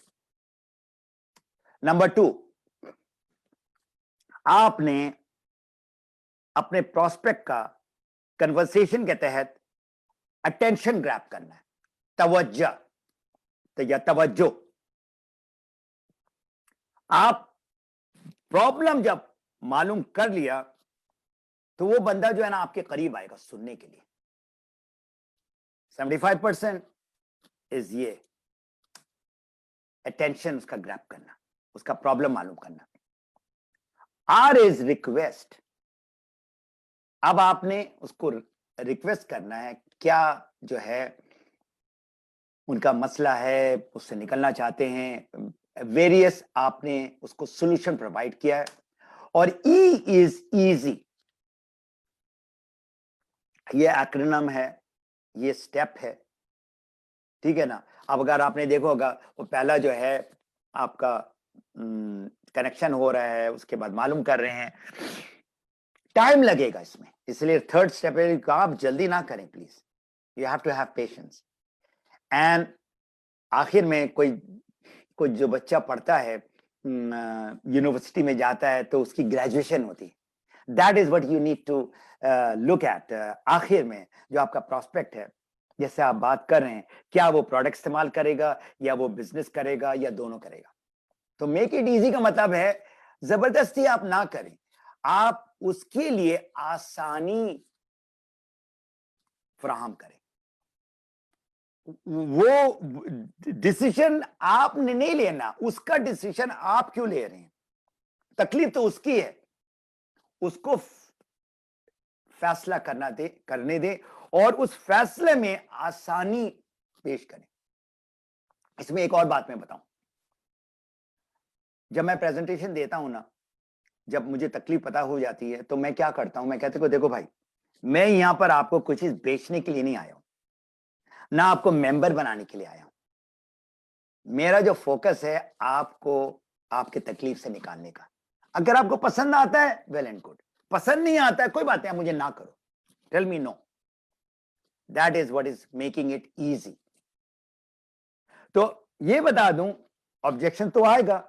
नंबर 2, आपने अपने प्रोस्पेक्ट का कन्वर्सेशन के तहत अटेंशन ग्रैब करना है, तवज्जो। आप प्रॉब्लम जब मालूम कर लिया तो वो बंदा जो है ना आपके करीब आएगा सुनने के लिए। 75% इज ये अटेंशन उसका ग्रैब करना, उसका प्रॉब्लम मालूम करना। R is request. अब आपने उसको रिक्वेस्ट करना है, क्या जो है उनका मसला है, उससे निकलना चाहते हैं, वेरियस आपने उसको सॉल्यूशन प्रोवाइड किया है। और ई इज इजी, ये एक्रोनिम है, ये स्टेप है, ठीक है ना। अब अगर आपने देखो होगा, वो पहला जो है आपका कनेक्शन हो रहा है, उसके बाद मालूम कर रहे हैं, टाइम लगेगा इसमें, इसलिए थर्ड स्टेप है कि आप जल्दी ना करें please, you have to have patience. And आखिर में कोई जो बच्चा पढ़ता है, यूनिवर्सिटी में जाता है, तो उसकी ग्रेजुएशन होती है, that is what you need to look at. आखिर में जो आपका प्रॉस्पेक्ट है, जैसे आप बात कर रहे हैं, क्या वो प्रोडक्ट इस्तेमाल करेगा या वो बिजनेस करेगा या दोनों करेगा। तो मेक इट इजी का मतलब है जबरदस्ती आप ना करें, आप उसके लिए आसानी फराहम करें। वो डिसीजन आपने नहीं लेना, उसका डिसीजन आप क्यों ले रहे हैं, तकलीफ तो उसकी है, उसको फैसला करने दे और उस फैसले में आसानी पेश करें। इसमें एक और बात मैं बताऊं, जब मैं प्रेजेंटेशन देता हूं ना, जब मुझे तकलीफ पता हो जाती है, तो मैं क्या करता हूं, मैं कहते को देखो भाई, मैं यहां पर आपको कुछ चीज बेचने के लिए नहीं आया हूं, ना आपको मेंबर बनाने के लिए आया हूं। मेरा जो फोकस है आपको आपके तकलीफ से निकालने का। अगर आपको पसंद आता है वेल एंड गुड, पसंद नहीं आता है कोई बात नहीं, आप मुझे ना करो, tell me no, that is what is making it easy. तो ये बता दूं, ऑब्जेक्शन तो आएगा,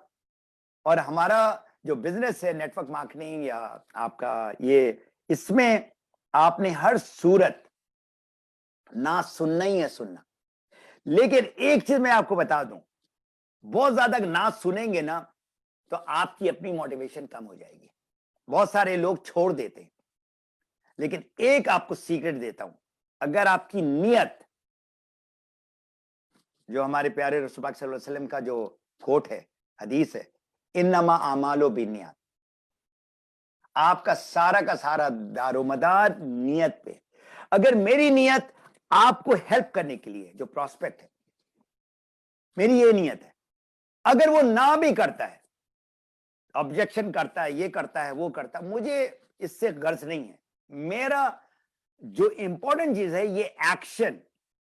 और हमारा जो बिजनेस है नेटवर्क मार्केटिंग या आपका ये, इसमें आपने हर सूरत ना सुनना ही है सुनना। लेकिन एक चीज मैं आपको बता दूं, बहुत ज्यादा ना सुनेंगे ना, तो आपकी अपनी मोटिवेशन कम हो जाएगी, बहुत सारे लोग छोड़ देते हैं। लेकिन एक आपको सीक्रेट देता हूं, अगर आपकी नियत, जो हमारे प्यारे रसूल पाक सल्लल्लाहु अलैहि वसल्लम का जो कोट है, हदीस है, इन्नमा आमालो बिन्नियात, आपका सारा का सारा दारोमदार नियत पे। अगर मेरी नियत आपको हेल्प करने के लिए, जो प्रोस्पेक्ट है, मेरी ये नियत है, अगर वो ना भी करता है, ऑब्जेक्शन करता है, ये करता है, वो करता है, मुझे इससे गर्ज नहीं है। मेरा जो इंपॉर्टेंट चीज है, ये एक्शन,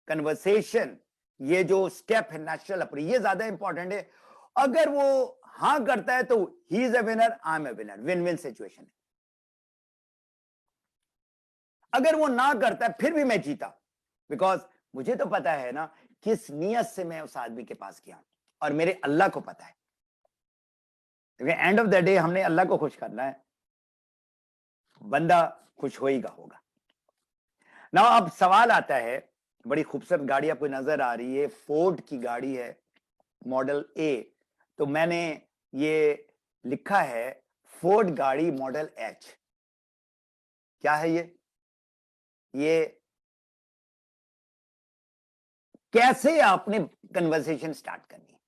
कन्वर्सेशन, ये जो स्टेप है नेचुरल अपनी, ये ज्यादा इंपॉर्टेंट है। अगर वो हां करता है तो he is a winner, I am a winner, win win situation है। अगर वो ना करता है फिर भी मैं जीता, बिकॉज मुझे तो पता है ना किस नियत से मैं उस आदमी के पास गया, और मेरे अल्लाह को पता है, क्योंकि एंड ऑफ द डे हमने अल्लाह को खुश करना है, बंदा खुश होगा। ना अब सवाल आता है, बड़ी खूबसूरत गाड़ी आपको नजर आ रही है, फोर्ड की गाड़ी है, मॉडल ए। तो मैंने ये लिखा है फोर्ड गाड़ी मॉडल एच। क्या है ये कैसे आपने कन्वर्सेशन स्टार्ट करनी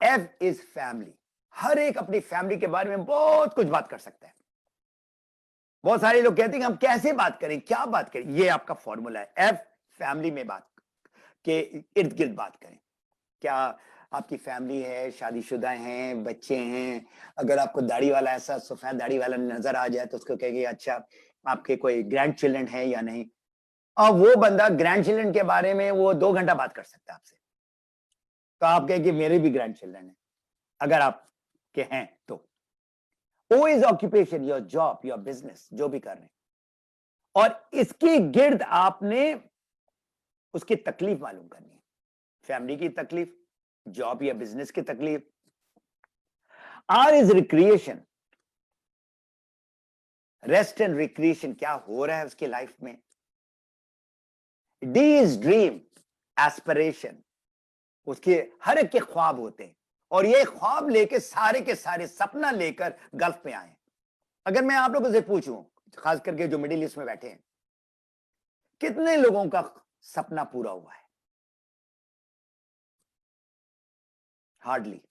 है। एफ इज फैमिली, हर एक अपनी फैमिली के बारे में बहुत कुछ बात कर सकता है। बहुत सारे लोग कहते हैं हम कैसे बात करें, क्या बात करें, ये आपका फॉर्मूला है। एफ, फैमिली में बात के इर्द गिर्द बात करें। क्या आपकी फैमिली है, शादीशुदा हैं, बच्चे हैं, अगर आपको दाढ़ी वाला, ऐसा सफेद दाढ़ी वाला नजर आ जाए, तो उसको कहेंगे अच्छा आपके कोई ग्रैंड चिल्ड्रन है या नहीं। और वो बंदा ग्रैंड चिल्ड्रन के बारे में वो 2 घंटा बात कर सकता है आपसे, तो आप कहें कि मेरे भी ग्रैंड चिल्ड्रन है, अगर आप के हैं तो। O is occupation, your job, your business, जो भी कर रहे हैं, और इसके गिर्द आपने उसकी तकलीफ मालूम करनी है, फैमिली की तकलीफ, जॉब या बिजनेस की तकलीफ। R is recreation, rest and recreation, क्या हो रहा है उसकी लाइफ में। डी इज ड्रीम, एस्पिरेशन, उसके हर एक के ख्वाब होते हैं, और ये ख्वाब लेके सारे के सारे सपना लेकर गल्फ में आए। अगर मैं आप लोगों से पूछूं, खास करके जो मिडिल ईस्ट में बैठे हैं, कितने लोगों का सपना पूरा हुआ है, हार्डली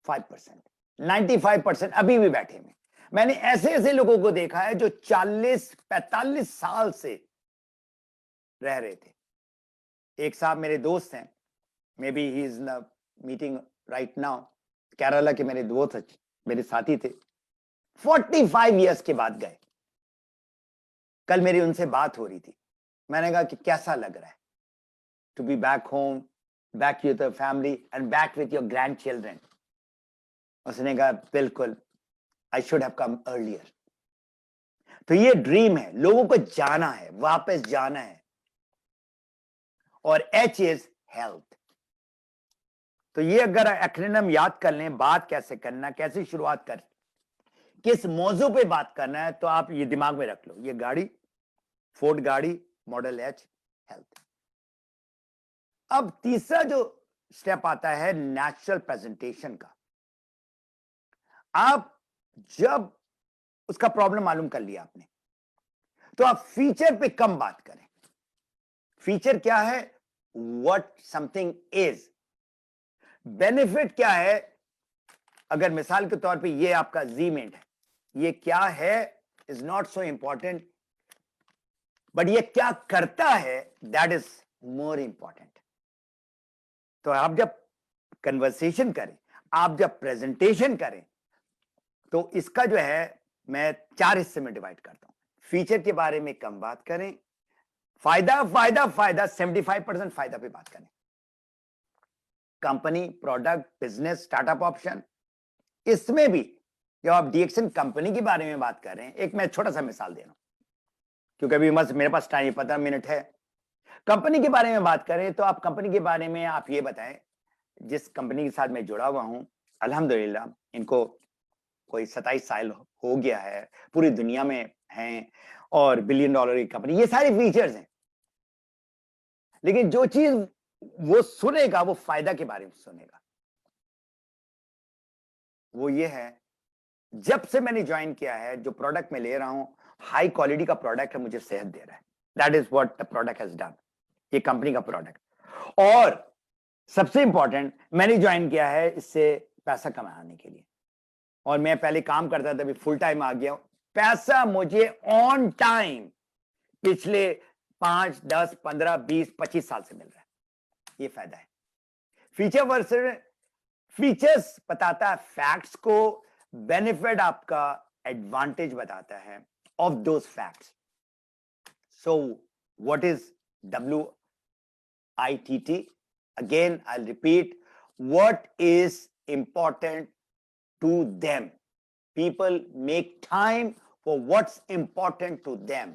5%, 95% अभी भी बैठे में। मैंने ऐसे ऐसे लोगों को देखा है जो 40-45 साल से रह रहे थे। एक साहब मेरे दोस्त हैं, may be he is in meeting right now, Kerala के मेरे दोस्त, मेरे साथी थे, 45 इयर्स के बाद गए। कल मेरी उनसे बात हो रही थी, मैंने कहा कि कैसा लग रहा है to be back home, back with your family and back with your grand children. उसने कहा बिल्कुल, I should have come earlier. तो ये ड्रीम है, लोगों को जाना है, वापस जाना है। और H इज हेल्थ। तो ये अगर एक्रोनिम याद कर लें, बात कैसे करना, कैसे शुरुआत कर, किस मौजू पे बात करना है, तो आप ये दिमाग में रख लो, ये गाड़ी, फोर्ड गाड़ी, मॉडल H, हेल्थ। अब तीसरा जो स्टेप आता है नेचुरल प्रेजेंटेशन का। आप जब उसका प्रॉब्लम मालूम कर लिया आपने, तो आप फीचर पे कम बात करें। फीचर क्या है, व्हाट समथिंग इज, बेनिफिट क्या है। अगर मिसाल के तौर पे ये आपका जीमेंट है, ये क्या है is not so important, but ये क्या करता है दैट इज मोर इंपॉर्टेंट। तो आप जब कन्वर्सेशन करें, आप जब प्रेजेंटेशन करें, तो इसका जो है मैं 4 हिस्से में डिवाइड करता हूं। फीचर के बारे में कम बात करें, फायदा फायदा फायदा 75% फायदा पे बात करें, company, product, business, startup option. इसमें भी जब आप डीएक्सन कंपनी के बारे में बात कर रहे हैं, एक मैं छोटा सा मिसाल दे रहा हूं क्योंकि अभी बस मेरे पास टाइम 15 मिनट है। कंपनी के बारे में बात करें तो आप कंपनी के बारे में आप ये बताएं, जिस कंपनी के साथ मैं जुड़ा हुआ हूं, अल्हम्दुलिल्लाह इनको कोई 27 साल हो गया है, पूरी दुनिया में हैं और $1 बिलियन की कंपनी, ये सारे फीचर्स हैं। लेकिन जो चीज वो सुनेगा, वो फायदा के बारे में सुनेगा। वो ये है, जब से मैंने ज्वाइन किया है, जो प्रोडक्ट मैं ले रहा हूं, हाई क्वालिटी का प्रोडक्ट है, मुझे सेहत दे रहा है। That is what the product has done, ये कंपनी का प्रोडक्ट। और सबसे इंपॉर्टेंट, मैंने ज्वाइन किया है इससे पैसा कमाने के लिए, और मैं पहले काम करता था, अभी फुल टाइम आ गया हूं। पैसा मुझे ऑन टाइम पिछले 5, 10, 15, 20, 25 साल से मिल रहा है। ये फायदा है। फीचर वर्सेस फीचर्स बताता है फैक्ट्स को, बेनिफिट आपका एडवांटेज बताता है of those facts. So what is WITT? Again I repeat, what is important to them. People make time for what's important to them.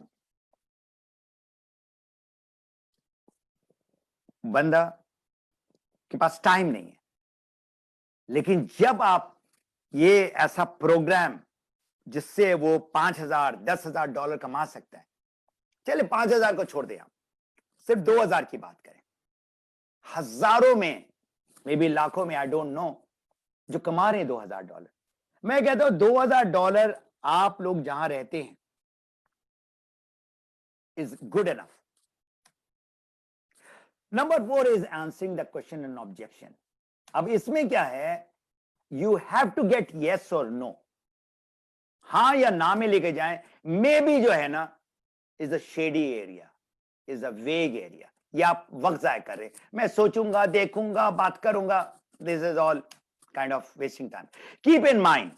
बंदा के पास टाइम नहीं है, लेकिन जब आप ये ऐसा प्रोग्राम जिससे वो $5,000, $10,000 कमा सकता है, चले 5,000 को छोड़ दे, आप सिर्फ 2,000 की बात करें, हजारों में, मे बी लाखों में, आई डोंट नो, जो कमा रहे हैं $2,000। मैं कहता हूं $2,000 आप लोग जहां रहते हैं is good enough. Number 4 is answering the question and objection. अब इसमें क्या है, you have to get yes और नो, हां या ना में लेके जाएं। मे बी जो है ना is a shady area, is a वेग एरिया, या आप वक्त जाया कर रहे, मैं सोचूंगा, देखूंगा, बात करूंगा, this is all kind of wasting time. Keep in mind,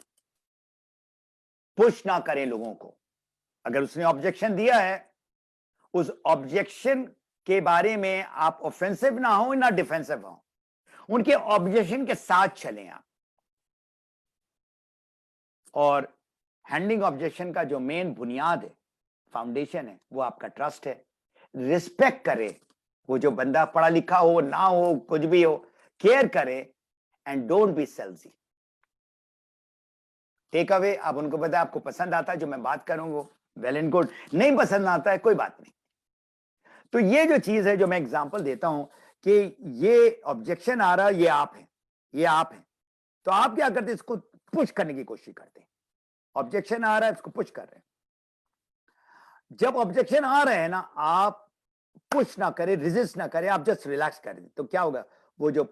push ना करें लोगों को। अगर उसने ऑब्जेक्शन दिया है, उस ऑब्जेक्शन के बारे में आप ऑफेंसिव ना हो ना डिफेंसिव हो, उनके ऑब्जेक्शन के साथ चलें आप। और हैंडलिंग ऑब्जेक्शन का जो मेन बुनियाद है, फाउंडेशन है, वो आपका ट्रस्ट है। रिस्पेक्ट करे, वो जो बंदा पढ़ा लिखा हो ना हो, कुछ भी हो, केयर करे, and don't be salesy. Take away, आप उनको बताए आपको पसंद आता है जो मैं बात करूंगा, वेल एंड गुड, नहीं पसंद आता है कोई बात नहीं। तो ये जो चीज है जो मैं एग्जांपल देता हूं कि ये ऑब्जेक्शन आ रहा है, ये आप हैं, ये आप हैं, तो आप क्या करते हैं, इसको पुश करने की कोशिश करते हैं। ऑब्जेक्शन आ रहा है, इसको पुश कर रहे हैं। जब ऑब्जेक्शन आ रहे हैं ना, आप पुश ना करें, रेजिस्ट ना करें, आप जस्ट रिलैक्स करें, तो क्या होगा, वो जो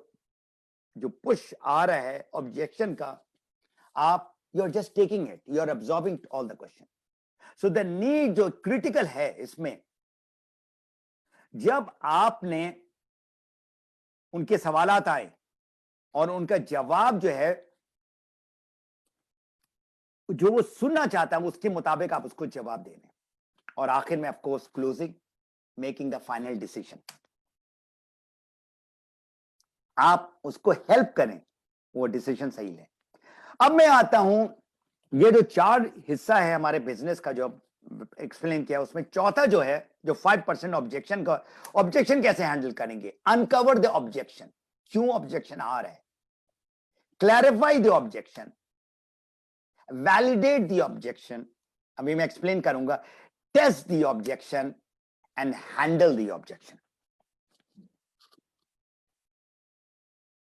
जो पुश आ रहा है ऑब्जेक्शन का, आप you are just taking it, you are absorbing all the question. So the need जो क्रिटिकल है इसमें, जब आपने उनके सवालात आए और उनका जवाब जो है, जो वो सुनना चाहता है उसके मुताबिक आप उसको जवाब दे दें, और आखिर में of course closing, making the final decision. आप उसको हेल्प करें वो डिसीजन सही ले. अब मैं आता हूं, ये जो 4 हिस्सा है हमारे बिजनेस का जो एक्सप्लेन किया, उसमें चौथा जो है, जो 5% ऑब्जेक्शन का, ऑब्जेक्शन कैसे हैंडल करेंगे. अनकवर द ऑब्जेक्शन, क्यों ऑब्जेक्शन आ रहा है, clarify the objection, validate the objection, अभी मैं एक्सप्लेन करूंगा, test the objection and handle the objection.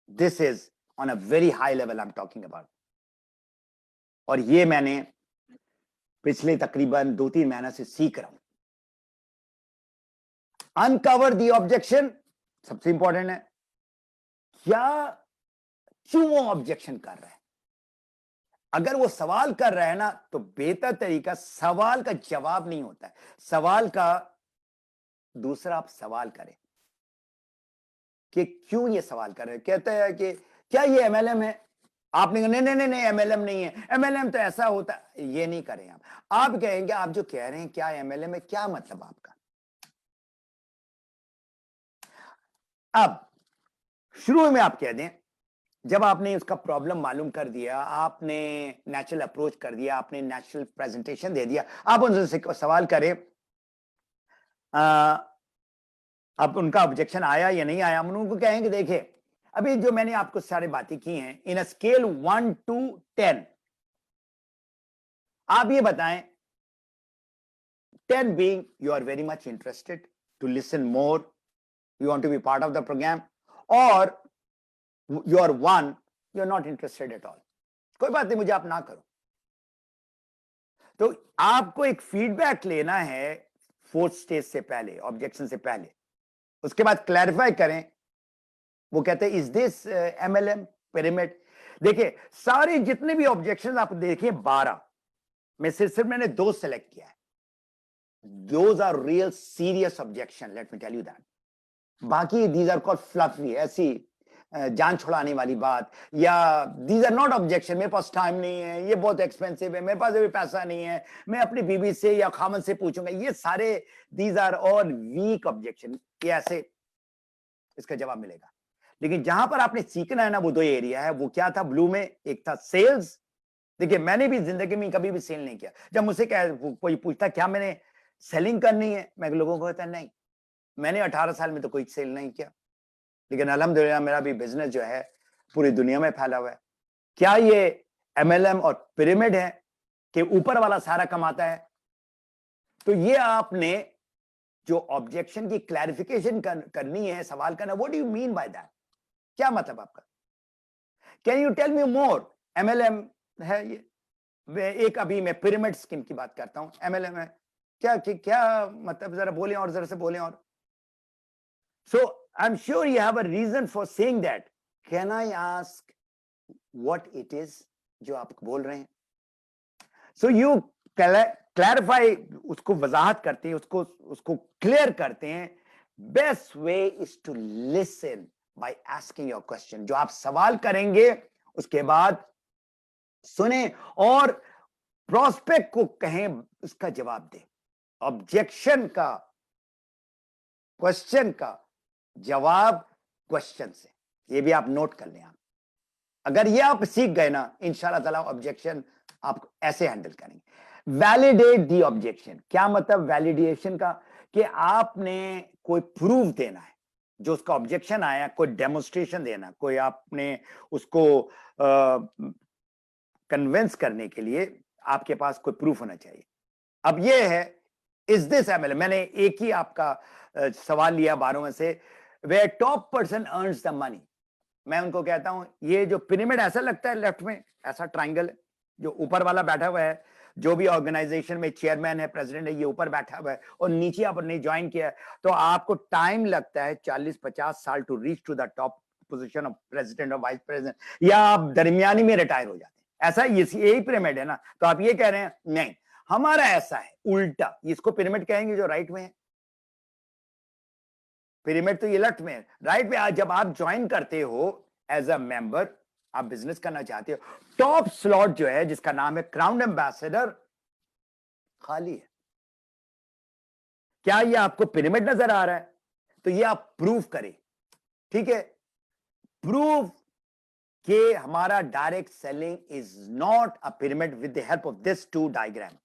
This is on a very high level I am talking about. और ये मैंने पिछले तकरीबन 2-3 महीने से सीख रहा हूं. अनकवर द ऑब्जेक्शन सबसे इंपॉर्टेंट है. क्या, क्यों वो ऑब्जेक्शन कर रहा है. अगर वो सवाल कर रहा है ना, तो बेहतर तरीका सवाल का जवाब नहीं होता है, सवाल का दूसरा आप सवाल करें कि क्यों ये सवाल कर रहे हैं. कहते हैं कि क्या ये एमएलएम है. आपने कहा नहीं नहीं नहीं एमएलएम नहीं है, एमएलएम तो ऐसा होता है. ये नहीं करें आप कहेंगे आप जो कह रहे हैं क्या एमएलएम है, क्या मतलब आपका. अब शुरू में आप कह दें, जब आपने उसका प्रॉब्लम मालूम कर दिया, आपने नेचुरल अप्रोच कर दिया, आपने नेचुरल प्रेजेंटेशन दे दिया, आप उनसे सवाल करें अब उनका ऑब्जेक्शन आया या नहीं आया. हम उनको कहेंगे देखिए अभी जो मैंने आपको सारी बातें की हैं, इन अ स्केल 1 to 10 आप ये बताएं, 10 being you are very much interested to listen more, you want to be part of the program, or you are 1, you are not interested at all. कोई बात नहीं, मुझे आप ना करो. तो आपको एक फीडबैक लेना है 4th स्टेज से पहले, ऑब्जेक्शन से पहले. उसके बाद क्लैरिफाई करें. वो कहते हैं इज दिस एमएलएम पिरामिड. देखिए सारे जितने भी ऑब्जेक्शन आप देखिए 12 में से सिर्फ मैंने 2 सेलेक्ट किया है. Those are real serious objection, let me tell you that. बाकी दीज आर कॉल्ड फ्लफी, ऐसी जान छुड़ाने वाली बात, या दीज आर नॉट ऑब्जेक्शन, मेरे पास टाइम नहीं है, ये बहुत एक्सपेंसिव है, मेरे पास अभी पैसा नहीं है, मैं अपनी बीवी से या खामन से पूछूंगा. ये सारे these are all weak objection. ये ऐसे इसका जवाब मिलेगा. लेकिन जहां पर आपने सीखना है ना, वो 2 एरिया है. वो क्या था ब्लू में, एक था सेल्स. देखिए मैंने भी जिंदगी में कभी भी सेल नहीं किया. जब मुझसे कोई पूछता क्या मैंने सेलिंग करनी है, मैं लोगों को कहता नहीं, मैंने 18 साल में तो कोई सेल नहीं किया. लेकिन अल्हम्दुलिल्लाह मेरा भी बिजनेस जो है पूरी दुनिया में फैला हुआ है. क्या ये एमएलएम और पिरामिड है कि ऊपर वाला सारा कमाता है. तो ये आपने जो ऑब्जेक्शन की क्लैरिफिकेशन करनी है, सवाल करना, what do you mean by that, क्या मतलब आपका. Can you tell me more. MLM है ये, एक अभी मैं पिरामिड स्कीम की बात करता हूं, एमएलएम है क्या, क्या मतलब, जरा बोलें और जरा से बोलें. और so I am sure you have a reason for saying that. Can I ask what it is जो आप बोल रहे हैं. सो यू क्लैरिफाई, उसको वजाहत करते हैं, उसको क्लियर करते हैं. Best way is to listen by asking your question. जो आप सवाल करेंगे उसके बाद सुने और प्रोस्पेक्ट को कहें उसका जवाब दे. ऑब्जेक्शन का, क्वेश्चन का जवाब क्वेश्चन से, ये भी आप नोट कर लें. आप अगर ये आप सीख गए ना, इंशाल्लाह ताला ऑब्जेक्शन आप ऐसे हैंडल करेंगे. वैलिडेट दी ऑब्जेक्शन, क्या मतलब वैलिडेशन का, कि आपने कोई प्रूफ देना है. जो उसका ऑब्जेक्शन आया, कोई डेमोन्स्ट्रेशन देना, कोई आपने उसको कन्विंस करने के लिए आपके पास कोई प्रूफ होना चाहिए. अब ये है इज दिस एमएलएम. मैंने एक ही आपका सवाल लिया 12 में से, वे top person earns the money. मैं उनको कहता हूं ये जो पिरामिड ऐसा लगता है लेफ्ट में, ऐसा ट्राइंगल है, जो ऊपर वाला बैठा हुआ है, जो भी ऑर्गेनाइजेशन में चेयरमैन है, प्रेसिडेंट है, ये ऊपर बैठा हुआ है, और नीचे आपने ज्वाइन किया है, तो आपको टाइम लगता है 40-50 साल to reach to the top position of president और वाइस प्रेसिडेंट, या आप दरमियानी में रिटायर हो जाते हैं। ऐसा यही पिरामिड है ना। तो आप ये कह रहे हैं नहीं, हमारा ऐसा है उल्टा, इसको पिरामिड कहेंगे जो राइट में है। पिरामिड तो ये लेफ्ट में है, राइट में। आज जब आप ज्वाइन करते हो एज अ मेंबर, आप बिजनेस करना चाहते हो, टॉप स्लॉट जो है जिसका नाम है क्राउन एम्बेसडर खाली है। क्या ये आपको पिरामिड नजर आ रहा है? तो ये आप प्रूव करें, ठीक है। प्रूव कि हमारा direct selling is not a pyramid with the help of this to diagram.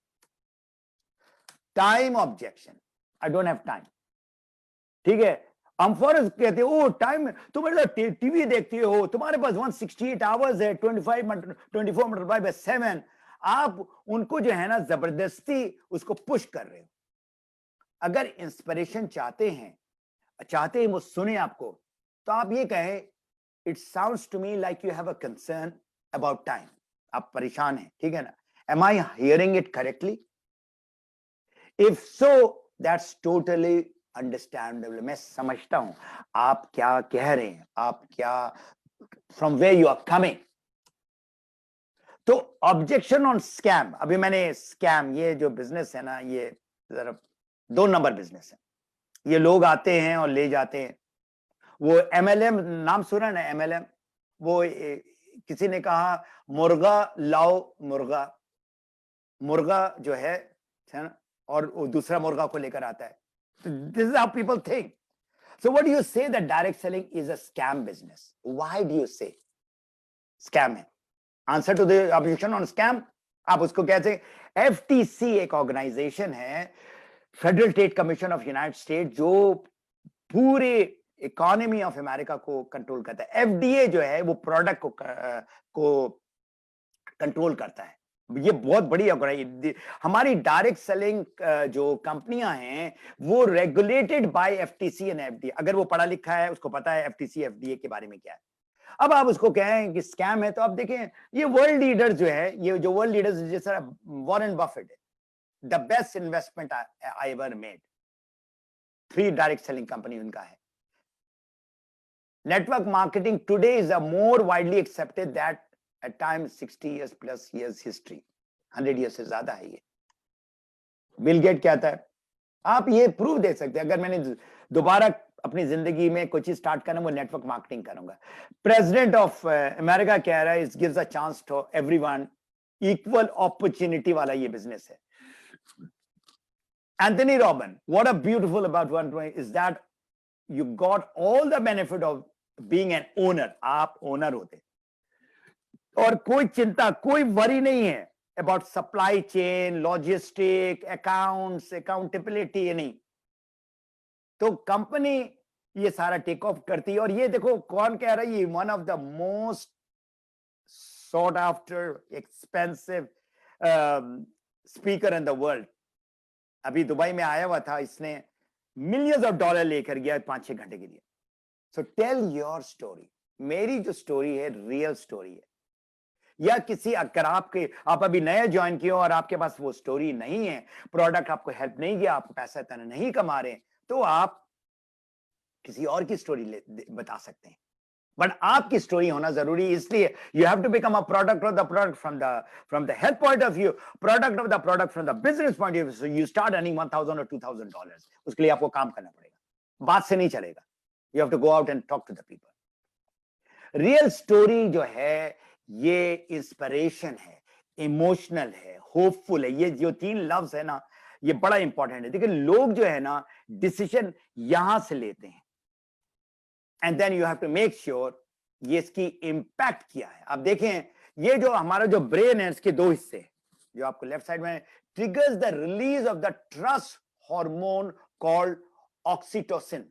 Time objection, I don't have time, ठीक है। हम फॉरन कहते हो टाइम, तुम टीवी देखते हो, तुम्हारे पास 168 आवर्स है, 24 मल्टीप्लाई बाय 7। आप उनको जो है ना जबरदस्ती उसको पुश कर रहे हो। अगर इंस्पिरेशन चाहते हैं वो सुने आपको, तो आप ये कहें, it sounds to me like you have a concern about time. आप परेशान हैं, ठीक है ना। Am I hearing it correctly? If so that's totally understandable. मैं समझता हूं आप क्या कह रहे हैं, आप क्या, from where you are coming. तो ऑब्जेक्शन ऑन स्कैम, अभी मैंने स्कैम, ये जो बिजनेस है ना, ये जरा 2 नंबर बिजनेस है। ये लोग आते हैं और ले जाते हैं। वो MLM नाम सुना ना, MLM? वो किसी ने कहा मुर्गा लाओ, मुर्गा जो है ना, और वो दूसरा मुर्गा को लेकर आता है। This is how people think. So what do you say that direct selling is a scam business? Why do you say scam है? Answer to the objection on scam, आप उसको कैसे, FTC एक ऑर्गेनाइजेशन है, federal trade commission of United state, जो पूरे economy of America को control करता है। FDA जो है वो प्रोडक्ट को कंट्रोल करता है। ये बहुत बड़ी ऑर्गेनाइजेशन। हमारी डायरेक्ट सेलिंग जो कंपनियां हैं वो regulated by FTC and FDA। अगर वो पढ़ा लिखा है, उसको पता है FTC FDA के बारे में क्या है। अब आप उसको कहें कि स्कैम है, तो आप देखें ये वर्ल्ड लीडर जो है, ये जो वर्ल्ड लीडर्स जैसा वॉरेन बफेट है, the best investment I ever made, 3 direct selling company उनका है। Network marketing today is a more widely accepted that at times 60 years plus years history, 100 years से ज्यादा है ये। बिल गेट कहता है, आप ये प्रूफ दे सकते हैं, अगर मैंने दोबारा अपनी जिंदगी में कुछ स्टार्ट करना, वो नेटवर्क मार्केटिंग करूंगा। प्रेसिडेंट ऑफ अमेरिका कह रहा है, it gives a chance to everyone, equal opportunity वाला ये बिजनेस है। Anthony Robin, what a beautiful about 120 is that you got all the benefit of being an owner. आप owner होते और कोई चिंता, कोई वरी नहीं है about supply chain, logistic, accounts, accountability, ये नहीं। तो कंपनी ये सारा टेक ऑफ करती है। और ये देखो कौन कह रहा है, ये one of the most sought after expensive speaker in the world. अभी दुबई में आया हुआ था, इसने मिलियंस ऑफ डॉलर लेकर गया 5-6 घंटे के लिए। So tell your story. मेरी जो स्टोरी है रियल स्टोरी है। या किसी, अगर आप अभी नए ज्वाइन किए और आपके पास वो स्टोरी नहीं है, प्रोडक्ट आपको हेल्प नहीं किया, आप पैसा इतना नहीं कमा रहे, तो आप किसी और की स्टोरी बता सकते हैं। बट आपकी स्टोरी होना जरूरी, इसलिए you have to become a product of the product from the health point of view, product of the product from the business point of view. So you start earning $1,000 और $2,000। उसके लिए आपको काम करना पड़ेगा, बात से नहीं चलेगा। You have to go out and talk to the people. Real story जो है ये इंस्पिरेशन है, इमोशनल है, होपफुल है। ये जो 3 लफ्ज है ना, ये बड़ा इंपॉर्टेंट है। देखिए लोग जो है ना डिसीजन यहां से लेते हैं, and then you have to make sure ये इसकी इंपैक्ट क्या है। आप देखें, ये जो हमारा जो ब्रेन है, इसके 2 हिस्से, जो आपको लेफ्ट साइड में, triggers the release of the trust hormone called oxytocin.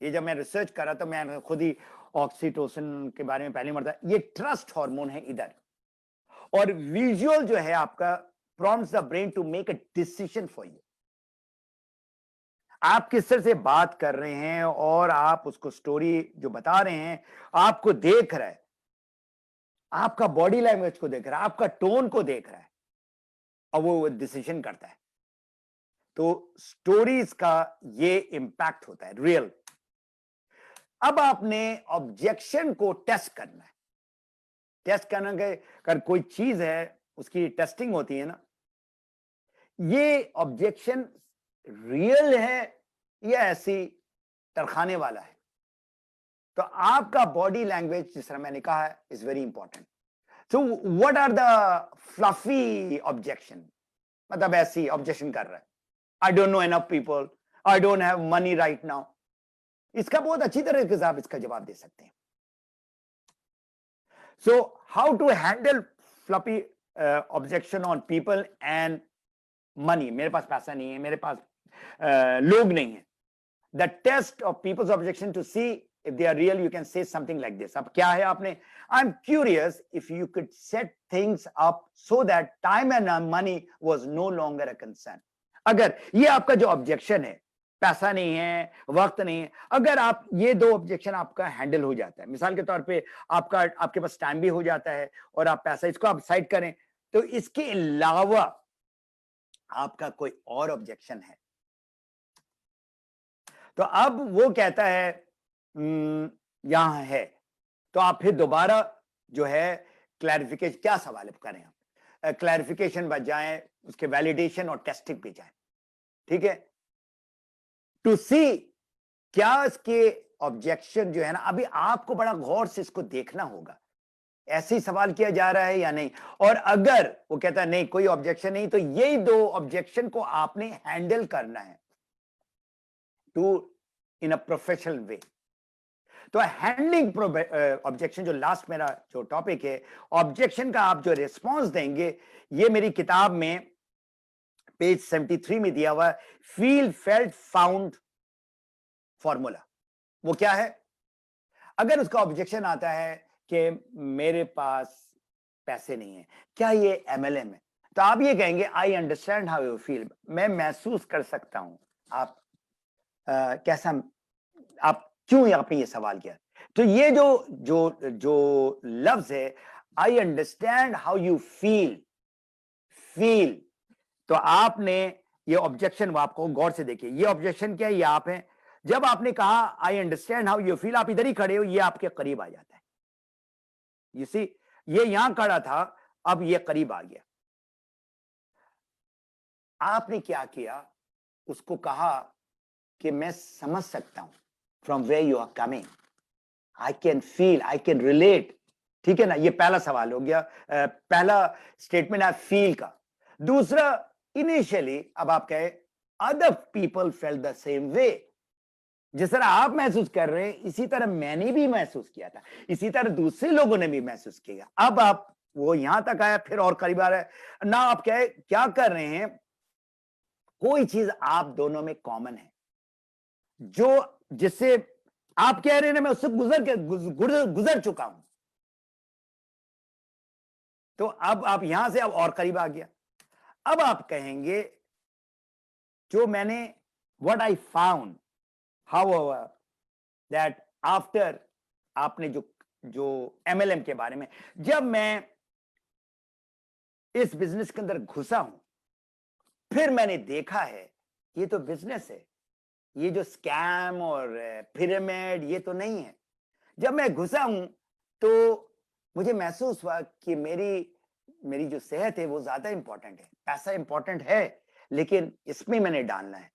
ये जब मैं रिसर्च कर रहा था, मैं खुद ही ऑक्सीटोसिन के बारे में पहली मरता, ये ट्रस्ट हार्मोन है इधर। और विजुअल जो है आपका prompts the brain to make a decision for you. आप किस तरह से बात कर रहे हैं और आप उसको स्टोरी जो बता रहे हैं, आपको देख रहा है, आपका बॉडी लैंग्वेज को देख रहा है, आपका टोन को देख रहा है, और वो डिसीजन करता है। तो स्टोरीज का ये इंपैक्ट होता है रियल। अब आपने ऑब्जेक्शन को टेस्ट करना है। टेस्ट करना के अगर कोई चीज है उसकी टेस्टिंग होती है ना, ये ऑब्जेक्शन रियल है या ऐसी तरखाने वाला है। तो आपका बॉडी लैंग्वेज, जिस तरह मैंने कहा है, is very important. So what are the fluffy objection, मतलब ऐसी ऑब्जेक्शन कर रहा है, I don't know enough people, I don't have money right now. इसका बहुत अच्छी तरह से आप इसका जवाब दे सकते हैं। So how to handle fluffy objection on people and money. मेरे पास पैसा नहीं है, मेरे पास लोग नहीं है। The test of people's objection to see if they are real, you can say something like this. अब क्या है आपने, I'm curious if you could set things up so that time and money was no longer a concern. अगर ये आपका जो objection है, पैसा नहीं है, वक्त नहीं है, अगर आप ये दो ऑब्जेक्शन आपका हैंडल हो जाता है, मिसाल के तौर पे आपके पास टाइम भी हो जाता है और आप पैसा, इसको आप साइड करें, तो इसके अलावा आपका कोई और ऑब्जेक्शन है, तो अब वो कहता है यहां है, तो आप फिर दोबारा जो है क्लैरिफिकेशन, क्या सवाल करें आप, क्लैरिफिकेशन बजाएं, उसके वैलिडेशन और टेस्टिंग पे जाएं, ठीक है, टू सी क्या इसके ऑब्जेक्शन जो है ना, अभी आपको बड़ा गौर से इसको देखना होगा, ऐसे ही सवाल किया जा रहा है या नहीं। और अगर वो कहता है नहीं कोई ऑब्जेक्शन नहीं, तो यही दो ऑब्जेक्शन को आपने हैंडल करना है to in a professional way. तो हैंडलिंग ऑब्जेक्शन, जो लास्ट मेरा जो टॉपिक है, ऑब्जेक्शन का आप जो रिस्पॉन्स देंगे, ये मेरी किताब में पेज 73 में दिया हुआ, फील फेल्ट फाउंड फॉर्मूला। वो क्या है, अगर उसका ऑब्जेक्शन आता है कि मेरे पास पैसे नहीं है, क्या ये MLM है, तो आप ये कहेंगे I understand how you feel, मैं महसूस कर सकता हूं आप कैसा, आप क्यों आपने ये सवाल किया। तो ये जो जो जो लफ्ज है, I understand how you feel, feel, तो आपने ये ऑब्जेक्शन, आपको गौर से देखिए, ये ऑब्जेक्शन क्या है, ये आप हैं। जब आपने कहा I understand how you feel, आप इधर ही खड़े हो, ये आपके करीब आ जाता है। यू सी, ये यहां खड़ा था, अब ये करीब आ गया। आपने क्या किया, उसको कहा कि मैं समझ सकता हूं, from where you are coming, I can feel, I can relate, ठीक है ना। ये पहला सवाल हो गया, पहला स्टेटमेंट है फील का। दूसरा, इनिशियली अब आप कहे other people fail the same वे, जिस तरह आप महसूस कर रहे हैं इसी तरह मैंने भी महसूस किया था, इसी तरह दूसरे लोगों ने भी महसूस किया। अब आप वो यहां तक आया, फिर और करीब आ रहा है ना, आप क्या कर रहे हैं, कोई चीज आप दोनों में कॉमन है, जो जिससे आप कह रहे हैं ना मैं उससे गुजर चुका हूं, तो अब आप यहां से अब और करीब आ गया। अब आप कहेंगे जो मैंने, what I found, however that after, आपने जो MLM के बारे में, जब मैं इस बिजनेस के अंदर घुसा हूं, फिर मैंने देखा है ये तो बिजनेस है, ये जो स्कैम और पिरामिड ये तो नहीं है। जब मैं घुसा हूं तो मुझे महसूस हुआ कि मेरी जो सेहत है वो ज्यादा इंपॉर्टेंट है, पैसा इंपॉर्टेंट है, लेकिन इसमें मैंने डालना है।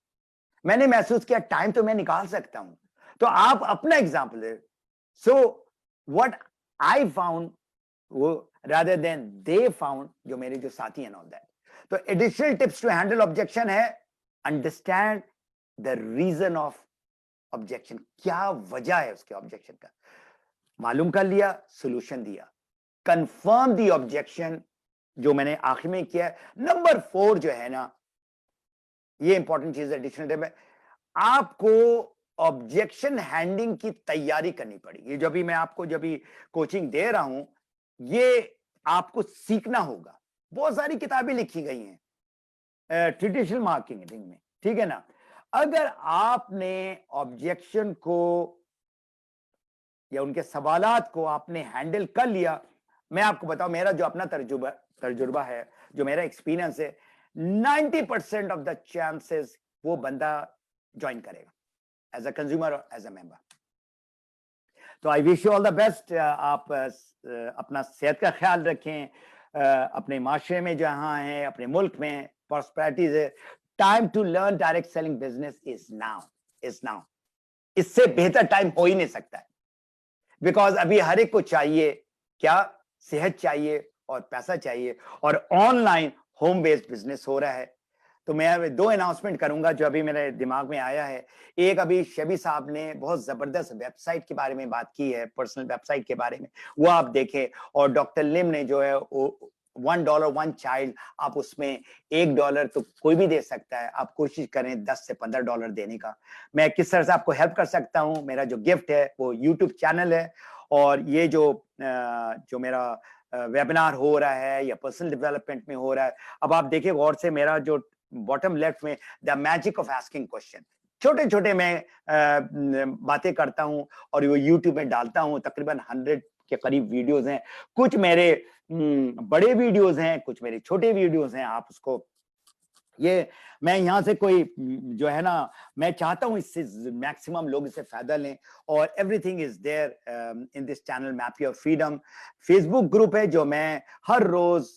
मैंने महसूस किया टाइम तो मैं निकाल सकता हूं। तो आप अपना एग्जाम्पल दे, सो व्हाट आई फाउंड, वो रादर देन दे फाउंड, जो मेरे जो साथी हैं ऑल दैट। तो additional tips to handle objection है, understand the reason of objection, क्या वजह है उसके ऑब्जेक्शन का, मालूम कर लिया, सोल्यूशन दिया, कंफर्म दी ऑब्जेक्शन, जो मैंने आखिर में किया है। नंबर 4 जो है ना, ये इंपॉर्टेंट चीज है, एडिशनल टिप है, आपको ऑब्जेक्शन हैंडलिंग की तैयारी करनी पड़ेगी। ये जो भी मैं आपको जब भी कोचिंग दे रहा हूं, ये आपको सीखना होगा। बहुत सारी किताबें लिखी गई हैं ट्रेडिशनल मार्केटिंग में, ठीक है ना। अगर आपने ऑब्जेक्शन को या उनके सवालात को आपने हैंडल कर लिया, मैं आपको बताऊं, मेरा जो अपना तजुर्बा है, जो मेरा एक्सपीरियंस है, 90% ऑफ द चांसेस वो बंदा ज्वाइन करेगा एज अ कंज्यूमर और एज अ मेंबर। तो I wish you all the best. आप अपना सेहत का ख्याल रखें, अपने माशरे में जहां हैं, अपने मुल्क में प्रॉस्पेरिटीज है। Time to learn direct selling business is now. इससे बेहतर टाइम हो ही नहीं सकता है, बिकॉज अभी हर एक को चाहिए क्या, सेहत चाहिए और पैसा चाहिए, और ऑनलाइन होम बेस्ड बिजनेस हो रहा है। तो मैं 2 अनाउंसमेंट करूंगा जो अभी मेरे दिमाग में आया है। एक, अभी शबी साहब ने बहुत जबरदस्त वेबसाइट के बारे में बात की है, पर्सनल वेबसाइट के बारे में, वो आप देखें। और डॉक्टर लिम ने जो है $1 1 चाइल्ड, आप उसमें $1 तो कोई भी दे सकता है, आप कोशिश करें $10 से $15 देने का। मैं किस तरह से आपको हेल्प कर सकता हूं, मेरा जो गिफ्ट है वो यूट्यूब चैनल है, और ये जो मेरा वेबिनार हो रहा है या पर्सनल डेवलपमेंट में हो रहा है। अब आप देखिए गौर से, मेरा जो बॉटम लेफ्ट में the magic of asking question, छोटे छोटे मैं बातें करता हूं और वो यूट्यूब में डालता हूं। तकरीबन 100 के करीब वीडियोस हैं, कुछ मेरे बड़े वीडियोस हैं, कुछ मेरे छोटे वीडियोस हैं। आप उसको, ये मैं यहां से कोई जो है ना, मैं चाहता हूं इससे मैक्सिमम लोग इससे फायदा लें, और everything is there in this channel map your freedom. Facebook group है जो मैं हर रोज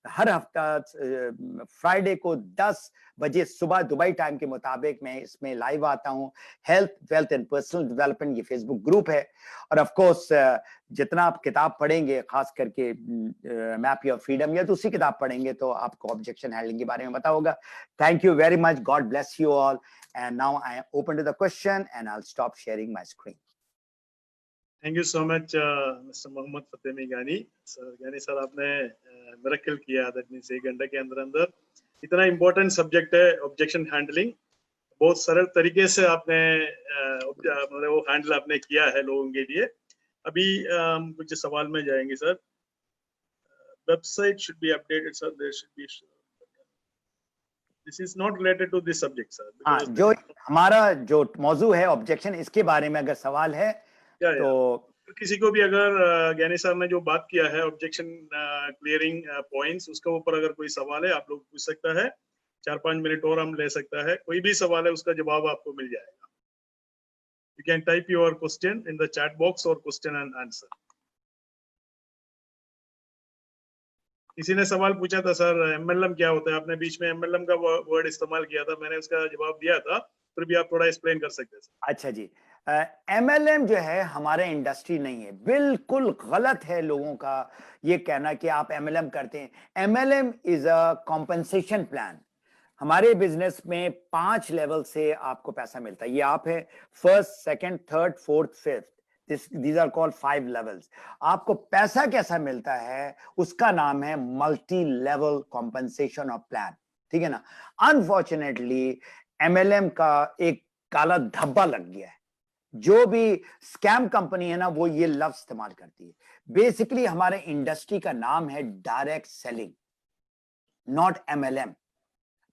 हर हफ्ता फ्राइडे को 10 बजे सुबह दुबई टाइम के मुताबिक मैं इसमें लाइव आता हूं। Health, wealth and personal development ये फेसबुक ग्रुप है। और ऑफ कोर्स जितना आप किताब पढ़ेंगे, खास करके मैप योर फ्रीडम या दूसरी किताब पढ़ेंगे, तो आपको ऑब्जेक्शन हैंडलिंग के बारे में पता होगा। Thank you very much. God bless you all. And now I am open to the question and I'll stop sharing my screen. Thank you so much, Mr. Mohammad Fatemi Ghani. Ghani sir, आपने miracle किया, that means 1 घंटे के अंदर अंदर इतना important subject है objection handling, बहुत सरल तरीके से आपने मतलब वो हैंडल आपने किया है लोगों के लिए। अभी कुछ सवाल में जाएंगे sir. Website should be updated sir, there should be, this is not related to this subject sir. हाँ, जो हमारा जो मौजू है ऑब्जेक्शन, इसके बारे में अगर सवाल है तो किसी को भी, अगर ज्ञानी साहब ने जो बात किया है ऑब्जेक्शन क्लियरिंग पॉइंट्स, उसके ऊपर अगर कोई सवाल है आप लोग पूछ सकता है। 4-5 मिनट और हम ले सकता है, कोई भी सवाल है उसका जवाब आपको मिल जाएगा। You can type your question in the chat box और क्वेश्चन एंड आंसर। किसी ने सवाल पूछा था सर एमएलएम क्या होता है, आपने बीच में एमएलएम का वर्ड इस्तेमाल किया था, मैंने उसका जवाब दिया था, फिर भी आप थोड़ा एक्सप्लेन कर सकते हैं सर। अच्छा जी, एमएलएम जो है हमारे इंडस्ट्री नहीं है। बिल्कुल गलत है लोगों का ये कहना कि आप एमएलएम करते हैं। MLM is a compensation plan. हमारे बिजनेस में 5 लेवल से आपको पैसा मिलता है। ये आप है first, second, third, fourth, fifth, these are called 5 levels। आपको पैसा कैसा मिलता है उसका नाम है multi level compensation of plan, ठीक है ना। अनफॉर्चुनेटली एमएलएम का एक काला धब्बा लग गया है। जो भी स्कैम कंपनी है ना, वो ये लफ्ज इस्तेमाल करती है। बेसिकली हमारे इंडस्ट्री का नाम है डायरेक्ट सेलिंग, नॉट एमएलएम।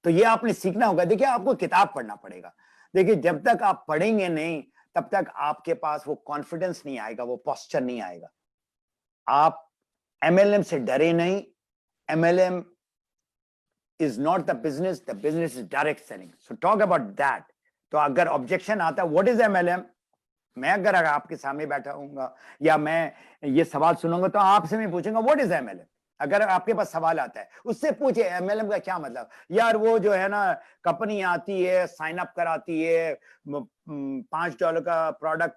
तो ये आपने सीखना होगा। देखिए, आपको किताब पढ़ना पड़ेगा। देखिए, जब तक आप पढ़ेंगे नहीं तब तक आपके पास वो कॉन्फिडेंस नहीं आएगा, वो पोस्चर नहीं आएगा। आप एमएलएम से डरे नहीं। MLM is not the business is direct selling. So talk about that. तो अगर ऑब्जेक्शन आता है व्हाट इज एमएलएम, मैं अगर आपके सामने बैठा हूंगा या मैं ये सवाल सुनूंगा तो आपसे मैं पूछूंगा व्हाट इज एमएलएम। अगर आपके पास सवाल आता है उससे पूछे एमएलएम का क्या मतलब। यार वो जो है ना, कंपनी आती है, साइन अप कराती है, $5 का प्रोडक्ट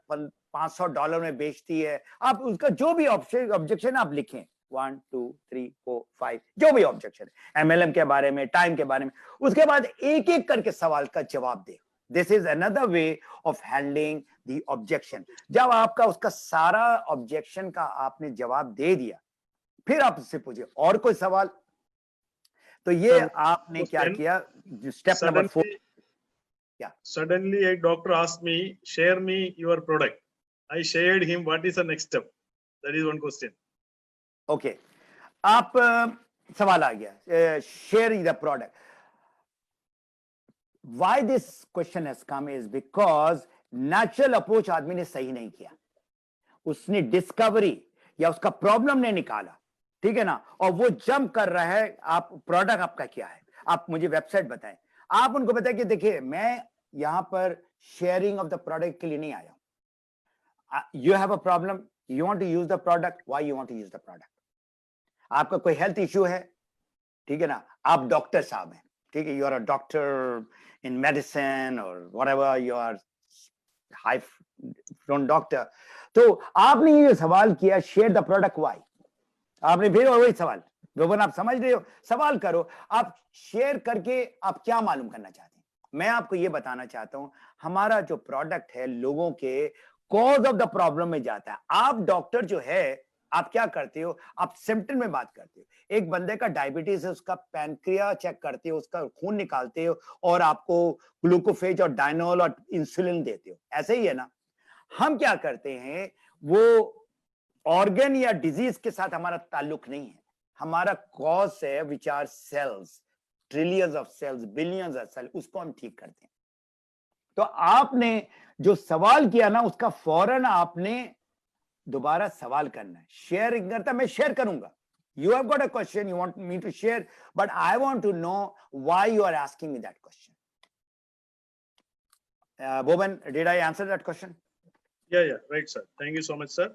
$500 में बेचती है। आप उसका जो भी ऑब्जेक्शन आप लिखें, 1 2 3 4 5, जो भी ऑब्जेक्शन है एमएलएम के बारे में, टाइम के बारे में, उसके बाद एक एक करके सवाल का जवाब दे। This is another way of handling the objection. जब आपका उसका सारा ऑब्जेक्शन का आपने जवाब दे दिया, फिर आप उससे पूछिए और कोई सवाल। तो ये आपने क्या किया, स्टेप नंबर 4। क्या सडनली एक doctor asked me share me your product, I shared him, what is the next step, that is one question. Okay, आप सवाल आ गया, share the product. Why this question has come is because natural approach आदमी ने सही नहीं किया। उसने discovery या उसका प्रॉब्लम ने निकाला, ठीक है ना, और वो जंप कर रहा है। आप प्रोडक्ट आपका क्या है, आप मुझे वेबसाइट बताएं। आप उनको बताएं कि देखिए मैं यहां पर शेयरिंग ऑफ द प्रोडक्ट के लिए नहीं आया, You have a problem, you want to use the product, why you want to use the product? आपका कोई हेल्थ इश्यू है, ठीक है ना, आप डॉक्टर साहब हैं, ठीक है, you are a doctor in medicine और whatever, you are high flown doctor, तो आपने ये सवाल किया, शेयर द प्रोडक्ट व्हाई, आपने फिर वही सवाल, रोबन आप समझ रहे हो, सवाल करो, आप शेयर करके आप क्या मालूम करना चाहते हैं? मैं आपको ये बताना चाहता हूं, हमारा जो प्रोडक्ट है लोगों के कॉज ऑफ द प्रॉब्लम में जाता है। आप डॉक्टर जो है, आप क्या करते हो, आप सिम्टम में बात करते हो। एक बंदे का डायबिटीज है, उसका पैनक्रिया चेक करते हो, उसका खून निकालते हो और आपको ग्लूकोफेज और डायनोल और इंसुलिन देते हो, ऐसे ही है ना। हम क्या करते हैं, वो ऑर्गन या डिजीज के साथ हमारा ताल्लुक नहीं है, हमारा कॉज है which are sales, trillions of sales, billions of sales, उसको हम ठीक करते हैं। तो आपने जो सवाल किया ना, उसका फौरन आपने दोबारा सवाल करना है। शेयरिंग करता, मैं शेयर करूंगा, you have got a question, you want me to share, but I want to know why you are asking me that question. Boban, did I answer that question? Yeah, right sir, thank you so much sir.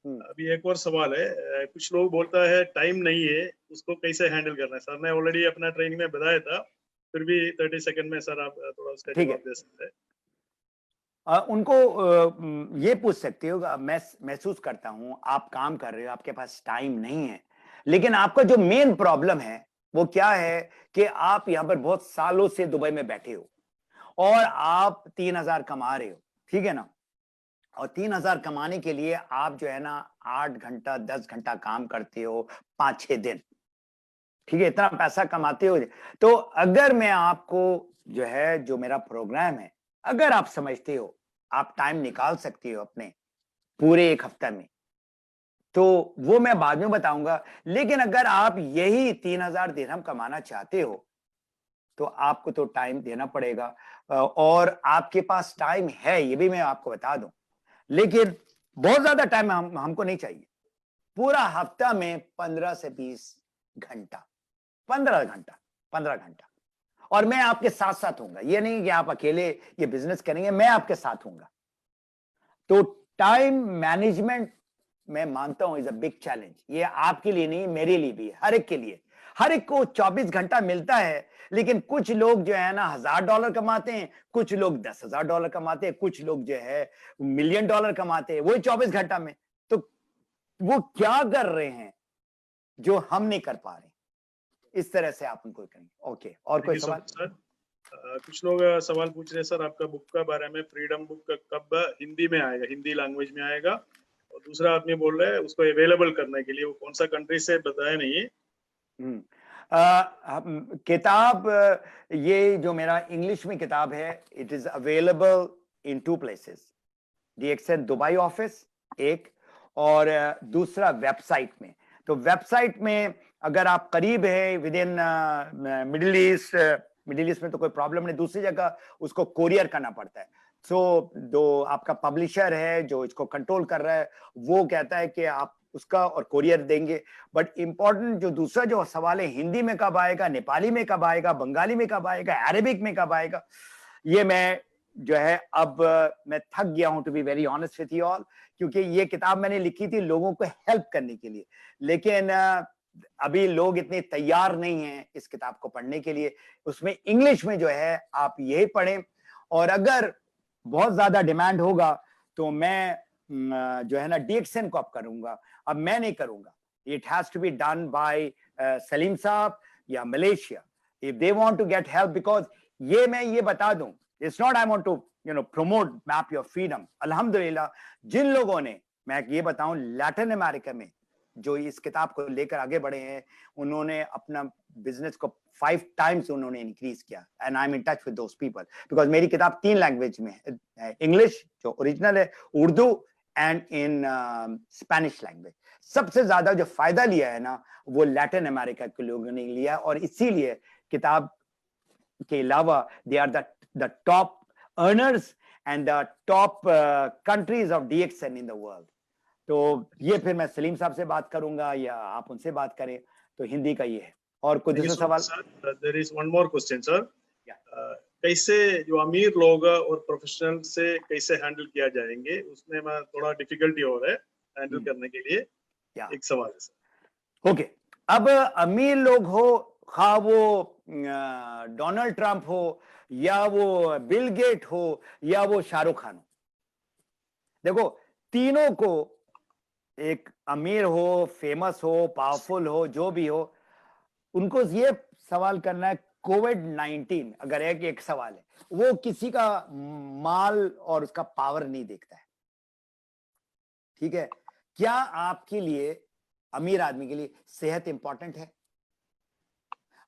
अभी एक और सवाल है, कुछ लोग बोलता है time नहीं है, उसको कैसे हैंडल करना है? सर ने ऑलरेडी अपना ट्रेनिंग में बताया था, फिर भी 30 सेकंड में सर आप थोड़ा उसका जवाब दे सकते हैं। उनको ये पूछ सकते हो, मैं महसूस करता हूं आप काम कर रहे हो, आपके पास टाइम नहीं है, लेकिन आपका जो मेन प्रॉब्लम है वो क्या है कि आप यहां पर बहुत सालों से दुबई में बैठे हो और आप 3000 कमा रहे हो, ठीक है ना, और 3000 कमाने के लिए आप जो है ना 8 घंटा 10 घंटा काम करते हो 5-6 दिन, ठीक है, इतना पैसा कमाते हो। तो अगर मैं आपको जो है, जो मेरा प्रोग्राम है, अगर आप समझते हो आप टाइम निकाल सकते हो अपने पूरे एक हफ्ते में, तो वो मैं बाद में बताऊंगा। लेकिन अगर आप यही 3000 दिरहम कमाना चाहते हो तो आपको तो टाइम देना पड़ेगा, और आपके पास टाइम है, ये भी मैं आपको बता दूं, लेकिन बहुत ज्यादा टाइम हमको नहीं चाहिए। पूरा हफ्ता में 15 से 20 घंटा, 15 घंटा, और मैं आपके साथ साथ हूंगा, ये नहीं कि आप अकेले ये बिजनेस करेंगे, मैं आपके साथ हूंगा। तो टाइम मैनेजमेंट मैं मानता हूं इज अ बिग चैलेंज, ये आपके लिए नहीं, मेरे लिए भी है, हर एक के लिए। हर एक को 24 घंटा मिलता है, लेकिन कुछ लोग जो है ना $1000 कमाते हैं, कुछ लोग $10,000 कमाते हैं, कुछ लोग जो है $1 मिलियन कमाते हैं, वही 24 घंटा में। तो वो क्या कर रहे हैं जो हम नहीं कर पा रहे, इस तरह से आप उनको करेंगे। ओके, और कोई सवाल? सर कुछ लोग सवाल पूछ रहे हैं सर आपका बुक का बारे में, फ्रीडम बुक कब हिंदी में आएगा, हिंदी लैंग्वेज में आएगा? और दूसरा आदमी बोल रहे हैं उसको अवेलेबल करने के लिए, वो कौन सा कंट्री से बताया नहीं है। किताब, ये जो मेरा इंग्लिश में किताब है, it is available in 2 places, DXN Dubai office एक, और दूसरा वेबसाइट में। तो वेबसाइट में अगर आप करीब है विद इन मिडिल ईस्ट में तो कोई प्रॉब्लम नहीं, दूसरी जगह उसको कोरियर करना पड़ता है। सो जो आपका पब्लिशर है जो इसको कंट्रोल कर रहा है, वो कहता है कि आप उसका और कोरियर देंगे। बट इंपॉर्टेंट जो दूसरा जो सवाल है, हिंदी में कब आएगा, नेपाली में कब आएगा, बंगाली में कब आएगा, अरेबिक में कब आएगा, ये मैं जो है अब मैं थक गया हूं, to be very honest with you all, क्योंकि ये किताब मैंने लिखी थी लोगों को हेल्प करने के लिए, लेकिन अभी लोग इतने तैयार नहीं हैं इस किताब को पढ़ने के लिए। उसमें इंग्लिश में जो है आप यही पढ़ें, और अगर बहुत ज्यादा डिमांड होगा तो मैं जो है ना DXN को अब करूंगा, अब मैं नहीं करूंगा, it has to be done by Salim sahab या Malaysia if they want to get help, because ये मैं ये बता दूं, it's not I want to promote map your freedom. अल्हम्दुलिल्लाह जिन लोगों ने, मैं ये बताऊं, लैटिन अमेरिका में जो इस किताब को लेकर आगे बढ़े हैं, उन्होंने अपना बिजनेस को 5 टाइम्स उन्होंने इंक्रीज किया, and I am in touch with those people, because मेरी किताब 3 लैंग्वेज में है, इंग्लिश जो ओरिजिनल है, Urdu and in Spanish language. सबसे ज्यादा जो फायदा लिया है ना, वो लैटिन अमेरिका के लोगों ने लिया, और इसीलिए किताब के अलावा they are the top earners and the top countries of DXN in the world. तो ये फिर मैं सलीम साहब से बात करूंगा या आप उनसे बात करें, तो हिंदी का ये है। और कोई दूसरा सवाल? There is one more question, sir. कैसे जो अमीर लोग और प्रोफेशनल से कैसे हैंडल किया जाएंगे, उसमें मैं थोड़ा डिफिकल्टी हो रहा है हैंडल करने के लिए। या एक सवाल है सर। ओके, अब अमीर लोग हो, खा वो डोनाल्ड ट्रंप हो या वो बिल गेट हो या वो शाहरुख खान हो, देखो तीनों को, एक अमीर हो, फेमस हो, पावरफुल हो, जो भी हो, उनको ये सवाल करना है कोविड-19 अगर एक सवाल है, वो किसी का माल और उसका पावर नहीं देखता है। ठीक है, क्या आपके लिए, अमीर आदमी के लिए सेहत इंपॉर्टेंट है?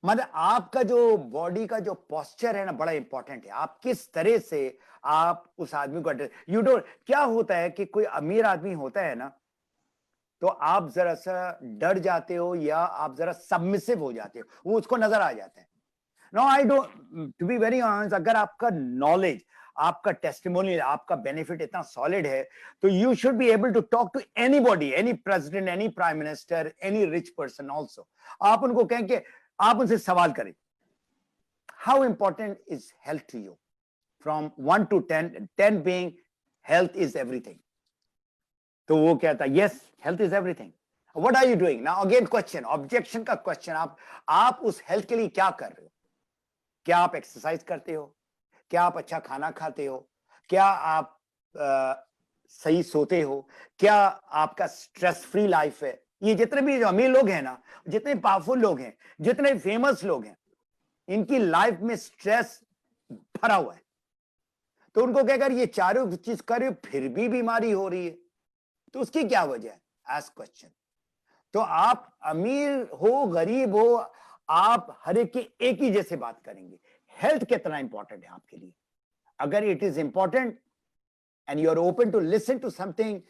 मतलब आपका जो बॉडी का जो पोस्चर है ना, बड़ा इंपॉर्टेंट है। आप किस तरह से आप उस आदमी को यू डोंट, क्या होता है कि कोई अमीर आदमी होता है ना, तो आप जरा सा डर जाते हो या आप जरा सबमिसिव हो जाते हो, वो उसको नजर आ जाता है। No I don't, to be very honest, अगर आपका नॉलेज, आपका टेस्टिमोनियल, आपका बेनिफिट इतना सॉलिड है, तो you should be able to talk to anybody, any president, any prime minister, any rich person also. आप उनको कहें कि आप उनसे सवाल करें, how important is health to you, from 1 to 10, 10 being health is everything, तो वो कहता है yes health is everything. What are you doing now? Again question, objection का क्वेश्चन, आप उस हेल्थ के लिए क्या कर रहे हो? क्या आप एक्सरसाइज करते हो? क्या आप अच्छा खाना खाते हो? क्या आप सही सोते हो? क्या आपका स्ट्रेस फ्री लाइफ है? ये जितने भी जो अमीर लोग हैं ना, जितने पावरफुल लोग हैं, जितने फेमस लोग हैं, इनकी लाइफ में स्ट्रेस भरा हुआ है। तो उनको कहकर ये चारों चीज कर रहे हो फिर भी बीमारी हो रही है, तो उसकी क्या वजह है? Ask question. तो आप अमीर हो, गरीब हो, आप हर एक की एक ही जैसे बात करेंगे। हेल्थ कितना इंपॉर्टेंट है आपके लिए? अगर it is important and you are open to listen to something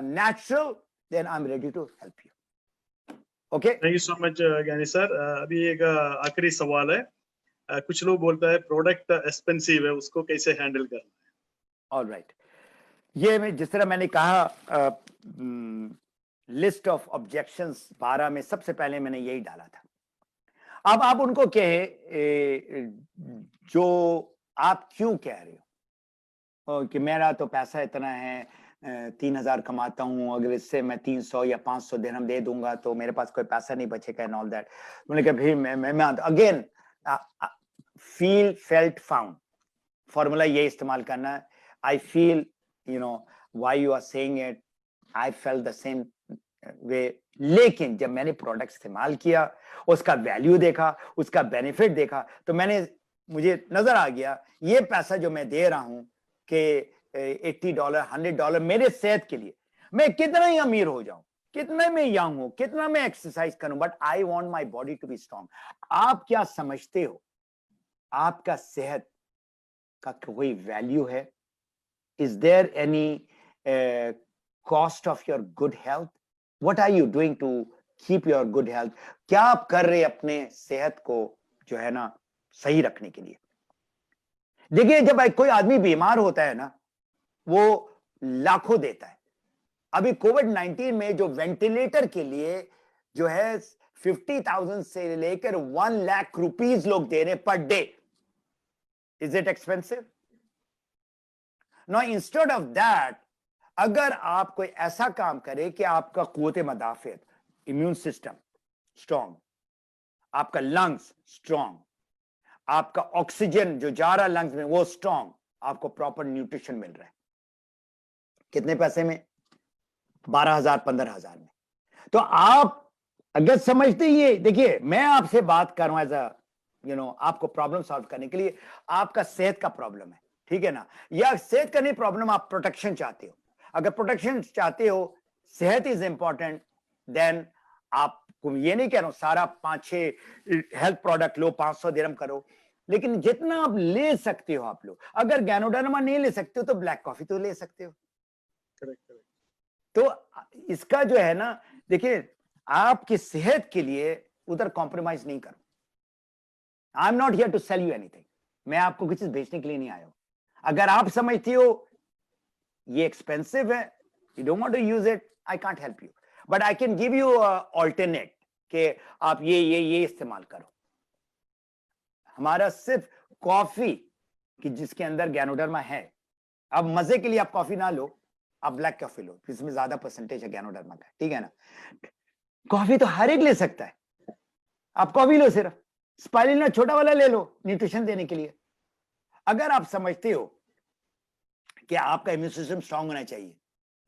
natural, then I am ready to help you. Okay, thank you so much Gyani sir. अभी एक आखिरी सवाल है। कुछ लोग बोलता है प्रोडक्ट एक्सपेंसिव है, उसको कैसे हैंडल करना है? ऑलराइट, ये मैं जिस तरह मैंने कहा, लिस्ट ऑफ ऑब्जेक्शंस 12 में सबसे पहले मैंने यही डाला था। अब आप उनको कहे जो आप क्यों कह रहे हो कि मेरा तो पैसा इतना है, 3,000 कमाता हूं, अगर इससे मैं 300 या 500 दिरहम दे दूंगा तो मेरे पास कोई पैसा नहीं बचेगा एंड ऑल दैट। मैंने कहा भाई मैं again, feel felt found formula ये इस्तेमाल करना है। I feel, you know why you are saying it, I felt the same way. लेकिन जब मैंने प्रोडक्ट इस्तेमाल किया, उसका वैल्यू देखा, उसका बेनिफिट देखा, तो मुझे नजर आ गया ये पैसा जो मैं दे रहा हूं कि $80, $100 मेरे सेहत के लिए, मैं कितना ही अमीर हो जाऊं, कितना मैं यंग हूं, कितना मैं एक्सरसाइज करूं, but I want my body to be strong. आप क्या समझते हो आपका सेहत का कोई वैल्यू है? Is there any cost of your good health? What are you doing to keep your good health? क्या आप कर रहे अपने सेहत को जो है ना सही रखने के लिए? देखिए, जब कोई आदमी बीमार होता है ना, वो लाखों देता है। अभी कोविड-19 में जो वेंटिलेटर के लिए जो है 50,000 से लेकर 1 लाख रुपीस लोग दे रहे per day. Is it expensive? No, instead of that, अगर आप कोई ऐसा काम करे कि आपका कुव्वत मदाफियत, इम्यून सिस्टम स्ट्रॉन्ग, आपका लंग्स स्ट्रॉन्ग, आपका ऑक्सीजन जो जा रहा है लंग्स में वो स्ट्रॉन्ग, आपको प्रॉपर न्यूट्रिशन मिल रहा है, कितने पैसे में? 12,000 15,000 में। तो आप अगर समझते ये, देखिए मैं आपसे बात कर रहा हूं एज अ आपको प्रॉब्लम सॉल्व करने के लिए। आपका सेहत का प्रॉब्लम है, ठीक है ना, या सेहत का नहीं प्रॉब्लम, आप प्रोटेक्शन चाहते हो। अगर प्रोटेक्शन चाहते हो, सेहत इज इंपॉर्टेंट, देन आपको ये नहीं कह रहा हूं सारा 5-6 हेल्थ प्रोडक्ट लो, 500 दिरहम करो, लेकिन जितना आप ले सकते हो आप लो। अगर गैनोडर्मा नहीं ले सकते हो तो ब्लैक कॉफी तो ले सकते हो। Correct correct. तो इसका जो है ना, देखिए आपकी सेहत के लिए उधर कॉम्प्रोमाइज नहीं करो। I am not here to sell you anything, मैं आपको कुछ चीज बेचने के लिए नहीं आया हूं। अगर आप समझते हो ये एक्सपेंसिव है, you don't want to use it, I can't help you, but I can give you alternate कि आप ये इस्तेमाल करो। हमारा सिर्फ कॉफी कि जिसके अंदर गैनोडर्मा है, अब मजे के लिए आप कॉफी ना लो, आप ब्लैक कॉफी लो, इसमें ज्यादा परसेंटेज है गैनोडर्मा का, ठीक है ना। कॉफी तो हर एक ले सकता है, आप कॉफी लो, सिर्फ स्पाइरुलिना छोटा वाला ले लो न्यूट्रिशन देने के लिए। अगर आप समझते हो कि आपका इम्यून सिस्टम स्ट्रांग होना चाहिए,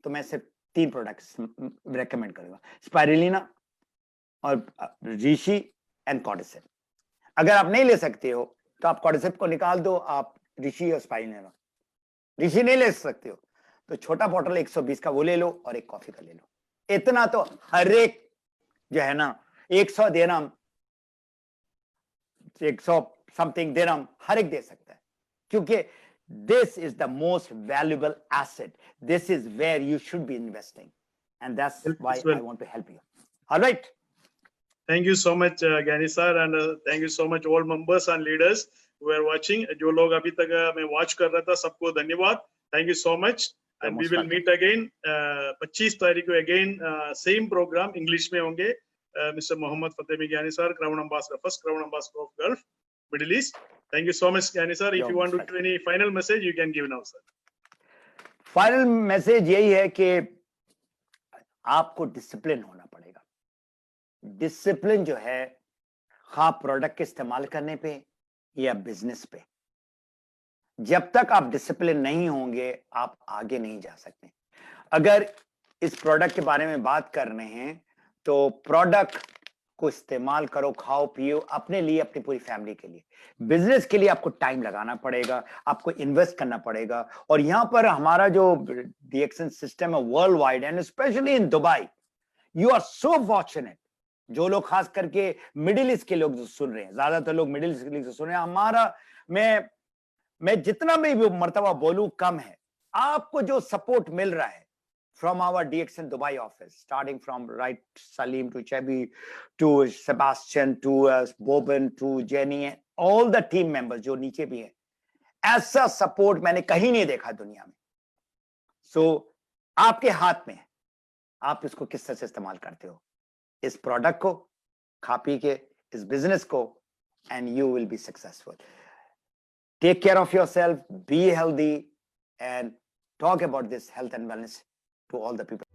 तो मैं सिर्फ 3 प्रोडक्ट्स रेकमेंड करूंगा, स्पाइरुलिना और ऋषि एंड कॉर्डिसेप। अगर आप नहीं ले सकते हो तो आप कॉर्डिसेप को निकाल दो, आप ऋषि और स्पाइरुलिना, ऋषि नहीं ले सकते हो तो छोटा बॉटल 120 का वो ले लो और एक कॉफी का ले लो। इतना तो हर एक जो है ना 100 दिरहम, 100 समथिंग दिरहम हर एक दे सकता है, क्योंकि this is the most valuable asset. This is where you should be investing, and that's why I want to help you. All right. Thank you so much, Gyani sir, and thank you so much all members and leaders who are watching. जो लोग अभी तक मैं watch कर रहा था, सबको धन्यवाद. Thank you so much, and we will meet again 25 तारीख को again same program English में होंगे. Mr. Mohammad Fatemi Gyani sir, Crown Ambassador, first Crown Ambassador of Gulf, Middle East. Thank you so much, Gyani sir. If you want to give any final message, you can give now, sir. Final message यही है कि आपको discipline होना पड़ेगा। Discipline जो है खा product के इस्तेमाल करने पे या बिजनेस पे, जब तक आप डिसिप्लिन नहीं होंगे आप आगे नहीं जा सकते। अगर इस प्रोडक्ट के बारे में बात कर रहे हैं तो प्रोडक्ट को इस्तेमाल करो, खाओ पियो, अपने लिए, अपनी पूरी फैमिली के लिए। बिजनेस के लिए आपको टाइम लगाना पड़ेगा, आपको इन्वेस्ट करना पड़ेगा। और यहां पर हमारा जो डीएक्सन सिस्टम है world wide and specially in Dubai, you are so fortunate. जो लोग खास करके मिडिल ईस्ट के लोग जो सुन रहे हैं, ज्यादातर लोग मिडिल ईस्ट से सुन रहे हैं, हमारा मैं जितना भी मर्तबा बोलूं कम है। आपको जो सपोर्ट मिल रहा है from our DXN Dubai office, starting from right Salim to Chebi to Sebastian to Boban to Jenny and all the team members जो नीचे भी हैं, ऐसा सपोर्ट मैंने कहीं नहीं देखा दुनिया में। सो आपके हाथ में है, आप इसको किस तरह से इस्तेमाल करते हो, इस प्रोडक्ट को, खा पी के, इस बिजनेस को, and you will be successful. Take care of yourself, be healthy, and talk about this health and wellness to all the people.